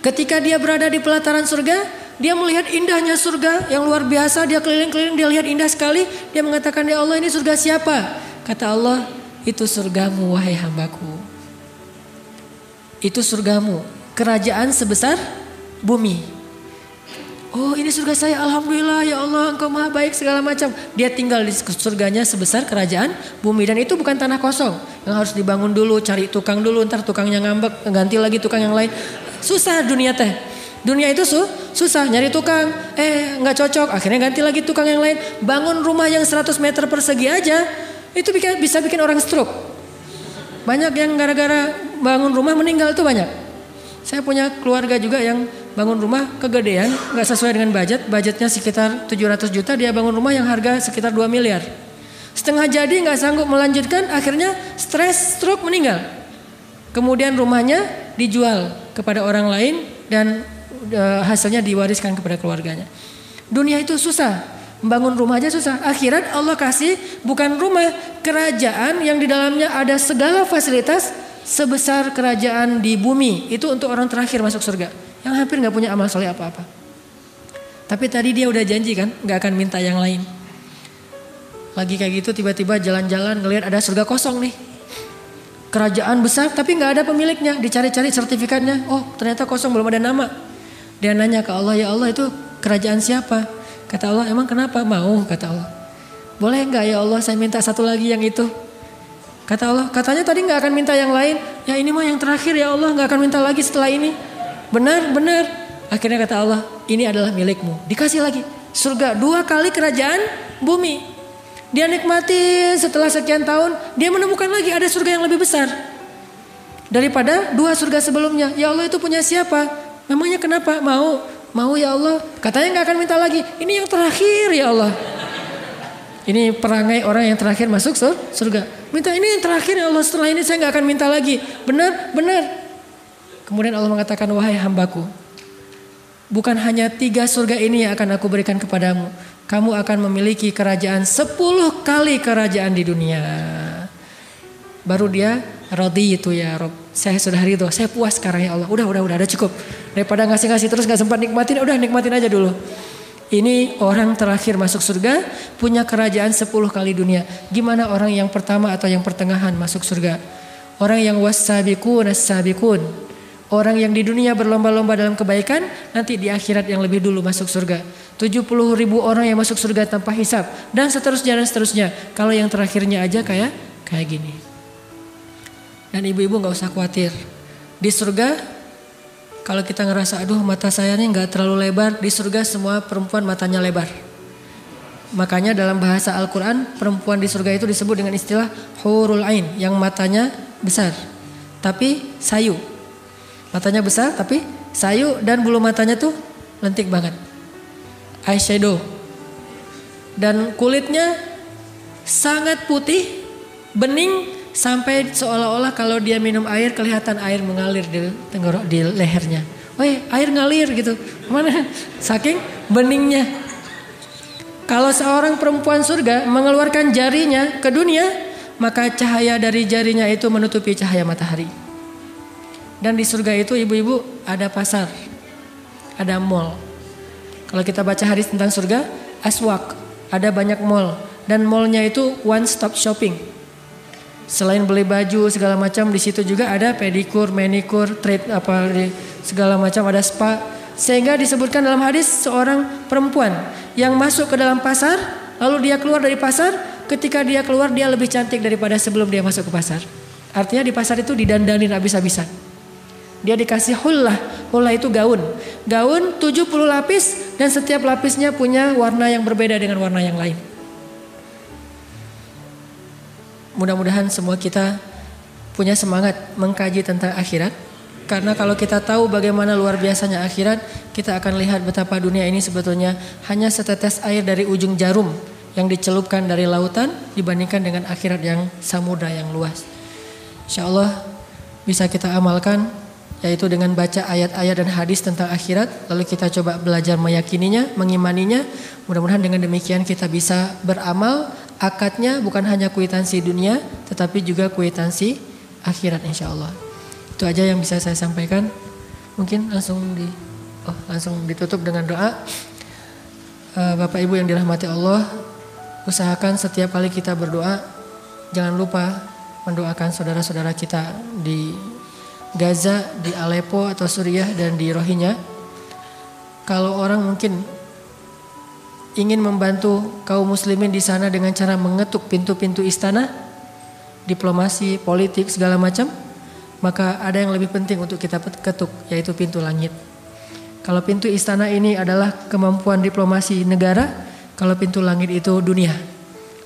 Ketika dia berada di pelataran surga, dia melihat indahnya surga yang luar biasa. Dia keliling-keliling, dia lihat indah sekali. Dia mengatakan, ya Allah, ini surga siapa? Kata Allah, itu surgamu wahai hambaku. Itu surgamu, kerajaan sebesar bumi. Oh, ini surga saya, alhamdulillah ya Allah, engkau maha baik segala macam. Dia tinggal di surganya sebesar kerajaan bumi. Dan itu bukan tanah kosong yang harus dibangun dulu, cari tukang dulu, ntar tukangnya ngambek, ganti lagi tukang yang lain. Susah dunia teh. Dunia itu susah, nyari tukang, nggak cocok, akhirnya ganti lagi tukang yang lain. Bangun rumah yang 100 meter persegi aja, itu bisa bikin orang stroke. Banyak yang gara-gara bangun rumah meninggal tuh banyak. Saya punya keluarga juga yang bangun rumah kegedean, nggak sesuai dengan budgetnya sekitar 700 juta, dia bangun rumah yang harga sekitar 2 miliar. Setengah jadi nggak sanggup melanjutkan, akhirnya stres, stroke, meninggal. Kemudian rumahnya dijual kepada orang lain dan hasilnya diwariskan kepada keluarganya. Dunia itu susah, membangun rumah aja susah. Akhirat Allah kasih bukan rumah, kerajaan yang di dalamnya ada segala fasilitas sebesar kerajaan di bumi. Itu untuk orang terakhir masuk surga, yang hampir gak punya amal soleh apa-apa. Tapi tadi dia udah janji kan, gak akan minta yang lain. Lagi kayak gitu tiba-tiba jalan-jalan ngelihat ada surga kosong nih. Kerajaan besar tapi gak ada pemiliknya. Dicari-cari sertifikatnya, oh ternyata kosong, belum ada nama. Dia nanya ke Allah, ya Allah itu kerajaan siapa? Kata Allah, emang kenapa? Mau, kata Allah. Boleh gak ya Allah saya minta satu lagi yang itu? Kata Allah, katanya tadi gak akan minta yang lain. Ya ini mah yang terakhir ya Allah, gak akan minta lagi setelah ini. Benar. Akhirnya kata Allah, ini adalah milikmu. Dikasih lagi surga 2 kali kerajaan bumi. Dia nikmati setelah sekian tahun, dia menemukan lagi ada surga yang lebih besar daripada 2 surga sebelumnya. Ya Allah itu punya siapa? Memangnya kenapa? Mau ya Allah. Katanya gak akan minta lagi. Ini yang terakhir ya Allah. Ini perangai orang yang terakhir masuk surga. Minta ini yang terakhir ya Allah, setelah ini saya gak akan minta lagi. Benar. Kemudian Allah mengatakan, wahai hambaku, bukan hanya 3 surga ini yang akan aku berikan kepadamu. Kamu akan memiliki kerajaan 10 kali kerajaan di dunia. Baru dia raditu ya Rob. Saya sudah ridho, saya puas sekarang ya Allah. Udah cukup. Daripada ngasih terus gak sempat nikmatin, udah nikmatin aja dulu. Ini orang terakhir masuk surga, punya kerajaan 10 kali dunia. Gimana orang yang pertama atau yang pertengahan masuk surga? Orang yang was-sabiqun as-sabiqun. Orang yang di dunia berlomba-lomba dalam kebaikan, nanti di akhirat yang lebih dulu masuk surga. 70.000 orang yang masuk surga tanpa hisab. Dan seterusnya. Kalau yang terakhirnya aja kayak gini. Dan ibu-ibu gak usah khawatir. Di surga, kalau kita ngerasa aduh mata saya nih gak terlalu lebar. Di surga semua perempuan matanya lebar. Makanya dalam bahasa Al-Quran, perempuan di surga itu disebut dengan istilah hurul ain. Yang matanya besar, tapi sayu. Matanya besar tapi sayu, dan bulu matanya tuh lentik banget. Eyeshadow. Dan kulitnya sangat putih, bening, sampai seolah-olah kalau dia minum air kelihatan air mengalir di lehernya. Woi, air ngalir gitu. Mana? Saking beningnya. Kalau seorang perempuan surga mengeluarkan jarinya ke dunia, maka cahaya dari jarinya itu menutupi cahaya matahari. Dan di surga itu ibu-ibu ada pasar, ada mall. Kalau kita baca hadis tentang surga, aswak, ada banyak mall. Dan mallnya itu one stop shopping. Selain beli baju segala macam, di situ juga ada pedikur, manikur, segala macam, ada spa. Sehingga disebutkan dalam hadis seorang perempuan yang masuk ke dalam pasar, lalu dia keluar dari pasar. Ketika dia keluar dia lebih cantik daripada sebelum dia masuk ke pasar. Artinya di pasar itu didandanin habis-habisan. Dia dikasih hullah itu gaun 70 lapis, dan setiap lapisnya punya warna yang berbeda dengan warna yang lain. Mudah-mudahan semua kita punya semangat mengkaji tentang akhirat. Karena kalau kita tahu bagaimana luar biasanya akhirat, kita akan lihat betapa dunia ini sebetulnya hanya setetes air dari ujung jarum yang dicelupkan dari lautan dibandingkan dengan akhirat yang samudra yang luas. InsyaAllah bisa kita amalkan, yaitu dengan baca ayat-ayat dan hadis tentang akhirat, lalu kita coba belajar meyakininya, mengimaninya. Mudah-mudahan dengan demikian kita bisa beramal akadnya bukan hanya kwitansi dunia, tetapi juga kwitansi akhirat insyaallah. Itu aja yang bisa saya sampaikan. Mungkin langsung ditutup dengan doa. Bapak Ibu yang dirahmati Allah, usahakan setiap kali kita berdoa, jangan lupa mendoakan saudara-saudara kita di Gaza, di Aleppo atau Suriah dan di Rohingya. Kalau orang mungkin ingin membantu kaum muslimin di sana dengan cara mengetuk pintu-pintu istana, diplomasi, politik, segala macam, maka ada yang lebih penting untuk kita ketuk, yaitu pintu langit. Kalau pintu istana ini adalah kemampuan diplomasi negara, kalau pintu langit itu dunia.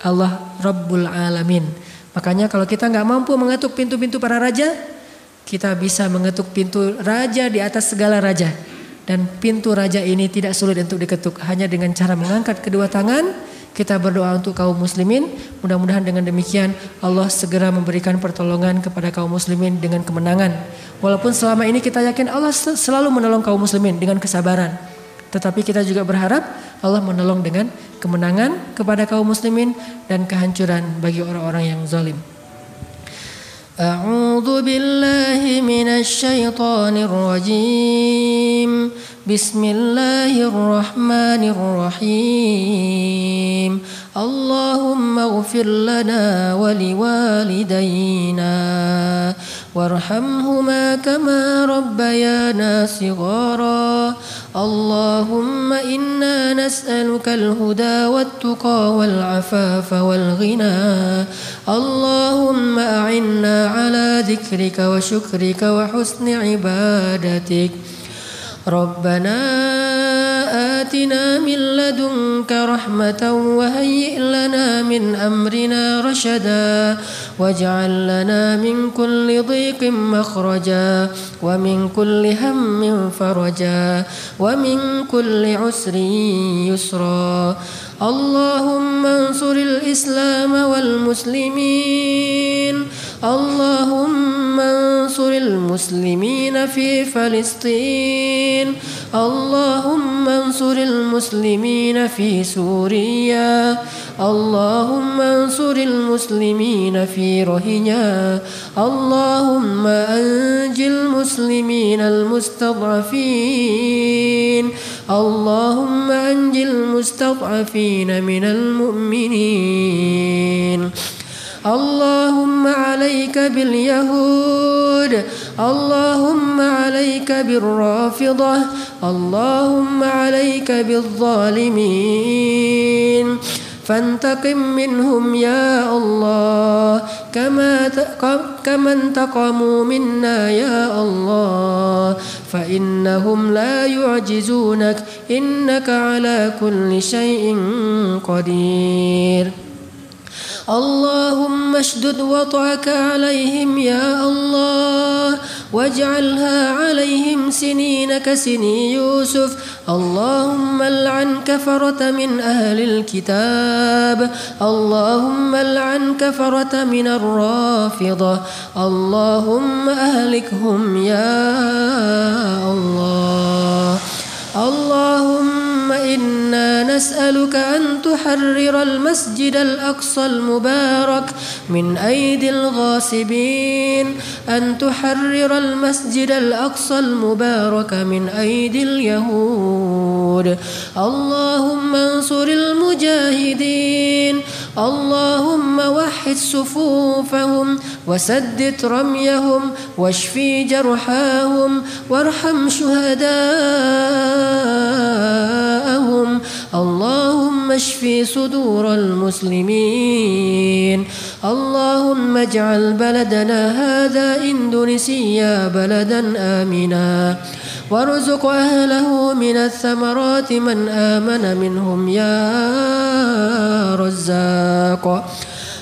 Allah Rabbul Alamin. Makanya kalau kita nggak mampu mengetuk pintu-pintu para raja, kita bisa mengetuk pintu raja di atas segala raja. Dan pintu raja ini tidak sulit untuk diketuk. Hanya dengan cara mengangkat kedua tangan, kita berdoa untuk kaum muslimin. Mudah-mudahan dengan demikian Allah segera memberikan pertolongan kepada kaum muslimin dengan kemenangan. Walaupun selama ini kita yakin Allah selalu menolong kaum muslimin dengan kesabaran. Tetapi kita juga berharap Allah menolong dengan kemenangan kepada kaum muslimin dan kehancuran bagi orang-orang yang zalim. A'udzu billahi minasy syaithanir rajim. Bismillahirrahmanirrahim. Allahumma ighfir lana wa liwalidayna warhamhuma kama rabbayana shighara. Allahumma inna nas'aluka al-huda wat-tuqa wal-'afafa wal-ghina. Allahumma a'inna ala dzikrika wa syukrika wa husni ibadatik. Rabbana atina min ladunka rahmatan wa hayyi' lana min amrina rashada waj'al lana min kulli dhiqin makhraja wa min kulli hammin faraja wa min kulli usrin yusra. Allahumma ansuril Islam wal muslimin. Allahumma ansuril muslimina fi Palestin. Allahumma ansuril muslimina fi Suriya. Allahumma ansuril muslimina fi Rohingya. Allahumma anjil muslimina al-mustad'afin. Allahumma anjil mustad'afina minal mu'minin. Allahumma alayka bil yahud. Allahumma alayka bir rafidah. Allahumma alayka bil zalimin. فانتقم منهم يا الله كما انتقموا منا يا الله فإنهم لا يعجزونك إنك على كل شيء قدير. اللهم اشدد وطأك عليهم يا الله واجعلها عليهم سنين كسني يوسف. اللهم العن كفرة من أهل الكتاب. اللهم العن كفرة من الرافضة. اللهم أهلكهم يا الله. اللهم إنا نسألك أن تحرر المسجد الأقصى المبارك من أيدي الغاصبين. أن تحرر المسجد الأقصى المبارك من أيدي اليهود. اللهم انصر المجاهدين. اللهم وحد صفوفهم وسدد رميهم واشفي جرحاهم وارحم شهداءهم. اللهم اشفي صدور المسلمين. اللهم اجعل بلدنا هذا إندونيسيا بلدا آمنا وارزق أهله من الثمرات من آمن منهم يا رزاق.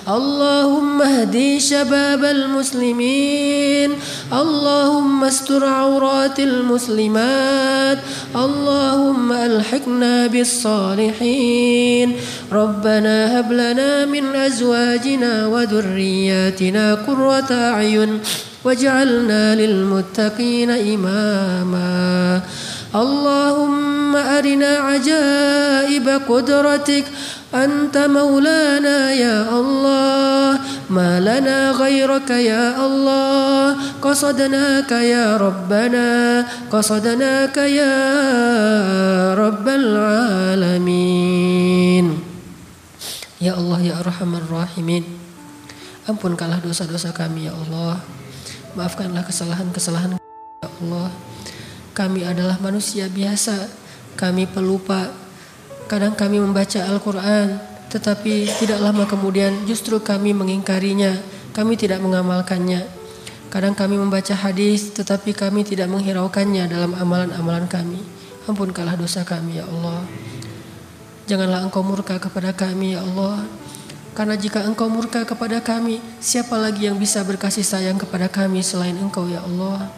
اللهم اهدي شباب المسلمين. اللهم استر عورات المسلمات. اللهم ألحقنا بالصالحين. ربنا هب لنا من أزواجنا وذرياتنا قرة أعين واجعلنا للمتقين إماما. اللهم أرنا عجائب قدرتك. أنت مولانا يا الله ما لنا غيرك يا الله قصدناك يا ربنا قصدناك يا رب العالمين. Ya Allah ya Arhamar Rahimin, ampunkanlah dosa-dosa kami ya Allah, maafkanlah kesalahan-kesalahan ya Allah. Kami adalah manusia biasa, kami pelupa. Kadang kami membaca Al-Quran, tetapi tidak lama kemudian justru kami mengingkarinya, kami tidak mengamalkannya. Kadang kami membaca hadis, tetapi kami tidak menghiraukannya dalam amalan-amalan kami. Ampunkanlah dosa kami ya Allah. Janganlah Engkau murka kepada kami ya Allah. Karena jika Engkau murka kepada kami, siapa lagi yang bisa berkasih sayang kepada kami selain Engkau ya Allah.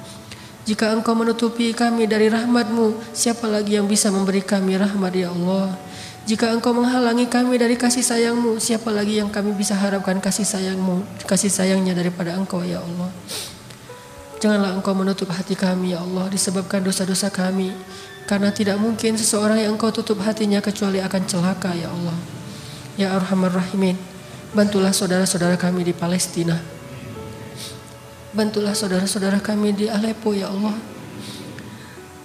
Jika Engkau menutupi kami dari rahmat-Mu, siapa lagi yang bisa memberi kami rahmat ya Allah. Jika Engkau menghalangi kami dari kasih sayang-Mu, siapa lagi yang kami bisa harapkan kasih sayang-Mu, kasih sayangnya daripada Engkau ya Allah. Janganlah Engkau menutup hati kami ya Allah disebabkan dosa-dosa kami. Karena tidak mungkin seseorang yang Engkau tutup hatinya kecuali akan celaka ya Allah. Ya Arhamar Rahimin, bantulah saudara-saudara kami di Palestina. Bantulah saudara-saudara kami di Aleppo ya Allah.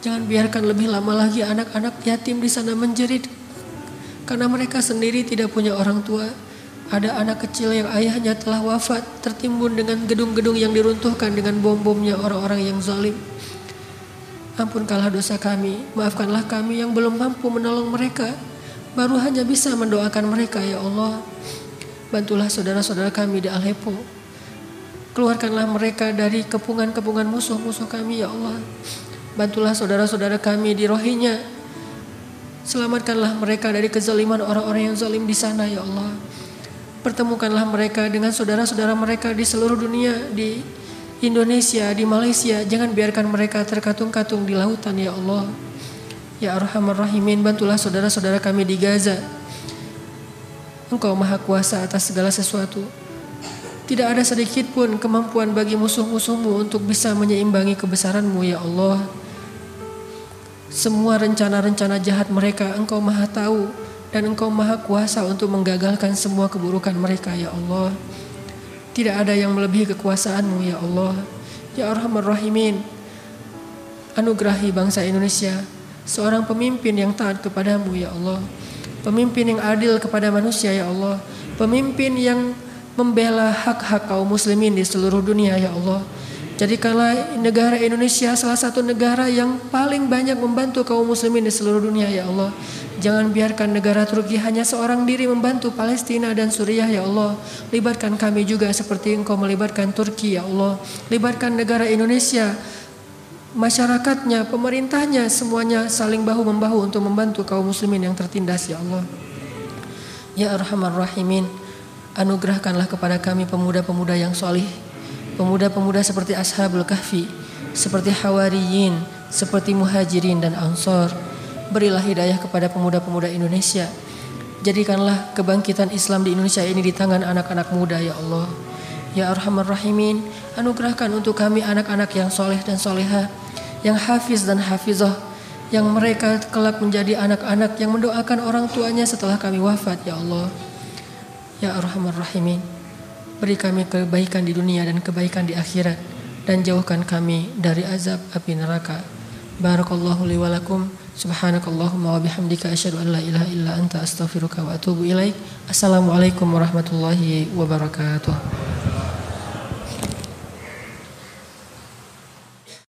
Jangan biarkan lebih lama lagi anak-anak yatim di sana menjerit karena mereka sendiri tidak punya orang tua. Ada anak kecil yang ayahnya telah wafat tertimbun dengan gedung-gedung yang diruntuhkan dengan bom-bomnya orang-orang yang zalim. Ampunkanlah dosa kami, maafkanlah kami yang belum mampu menolong mereka, baru hanya bisa mendoakan mereka ya Allah. Bantulah saudara-saudara kami di Aleppo. Keluarkanlah mereka dari kepungan-kepungan musuh-musuh kami ya Allah. Bantulah saudara-saudara kami di Rohingya. Selamatkanlah mereka dari kezaliman orang-orang yang zalim di sana ya Allah. Pertemukanlah mereka dengan saudara-saudara mereka di seluruh dunia, di Indonesia, di Malaysia. Jangan biarkan mereka terkatung-katung di lautan ya Allah. Ya Arhamar Rahimin, bantulah saudara-saudara kami di Gaza. Engkau Maha Kuasa atas segala sesuatu. Tidak ada sedikit pun kemampuan bagi musuh-musuhmu untuk bisa menyeimbangi kebesaranmu ya Allah. Semua rencana-rencana jahat mereka Engkau Maha tahu dan Engkau Maha Kuasa untuk menggagalkan semua keburukan mereka ya Allah. Tidak ada yang melebihi kekuasaanmu ya Allah. Ya Arhamar Rahimin, anugerahi bangsa Indonesia seorang pemimpin yang taat kepadamu ya Allah. Pemimpin yang adil kepada manusia ya Allah. Pemimpin yang membela hak-hak kaum muslimin di seluruh dunia ya Allah. Jadikanlah negara Indonesia salah satu negara yang paling banyak membantu kaum muslimin di seluruh dunia ya Allah. Jangan biarkan negara Turki hanya seorang diri membantu Palestina dan Suriah ya Allah. Libatkan kami juga seperti Engkau melibatkan Turki ya Allah. Libatkan negara Indonesia, masyarakatnya, pemerintahnya, semuanya saling bahu-membahu untuk membantu kaum muslimin yang tertindas ya Allah. Ya Arhamar Rahimin, anugerahkanlah kepada kami pemuda-pemuda yang solih, pemuda-pemuda seperti Ashabul Kahfi, seperti Hawariyin, seperti Muhajirin dan Ansor. Berilah hidayah kepada pemuda-pemuda Indonesia. Jadikanlah kebangkitan Islam di Indonesia ini di tangan anak-anak muda ya Allah. Ya Arhamar Rahimin, anugerahkan untuk kami anak-anak yang soleh dan solehah, yang hafiz dan hafizah, yang mereka kelak menjadi anak-anak yang mendoakan orang tuanya setelah kami wafat ya Allah. Ya Arhamar Rahimin, beri kami kebaikan di dunia dan kebaikan di akhirat, dan jauhkan kami dari azab api neraka. Barakallahu li wa lakum, subhanakallahumma wa bihamdika asyhadu an la ilaha illa anta astaghfiruka wa atubu ilaik. Assalamualaikum warahmatullahi wabarakatuh.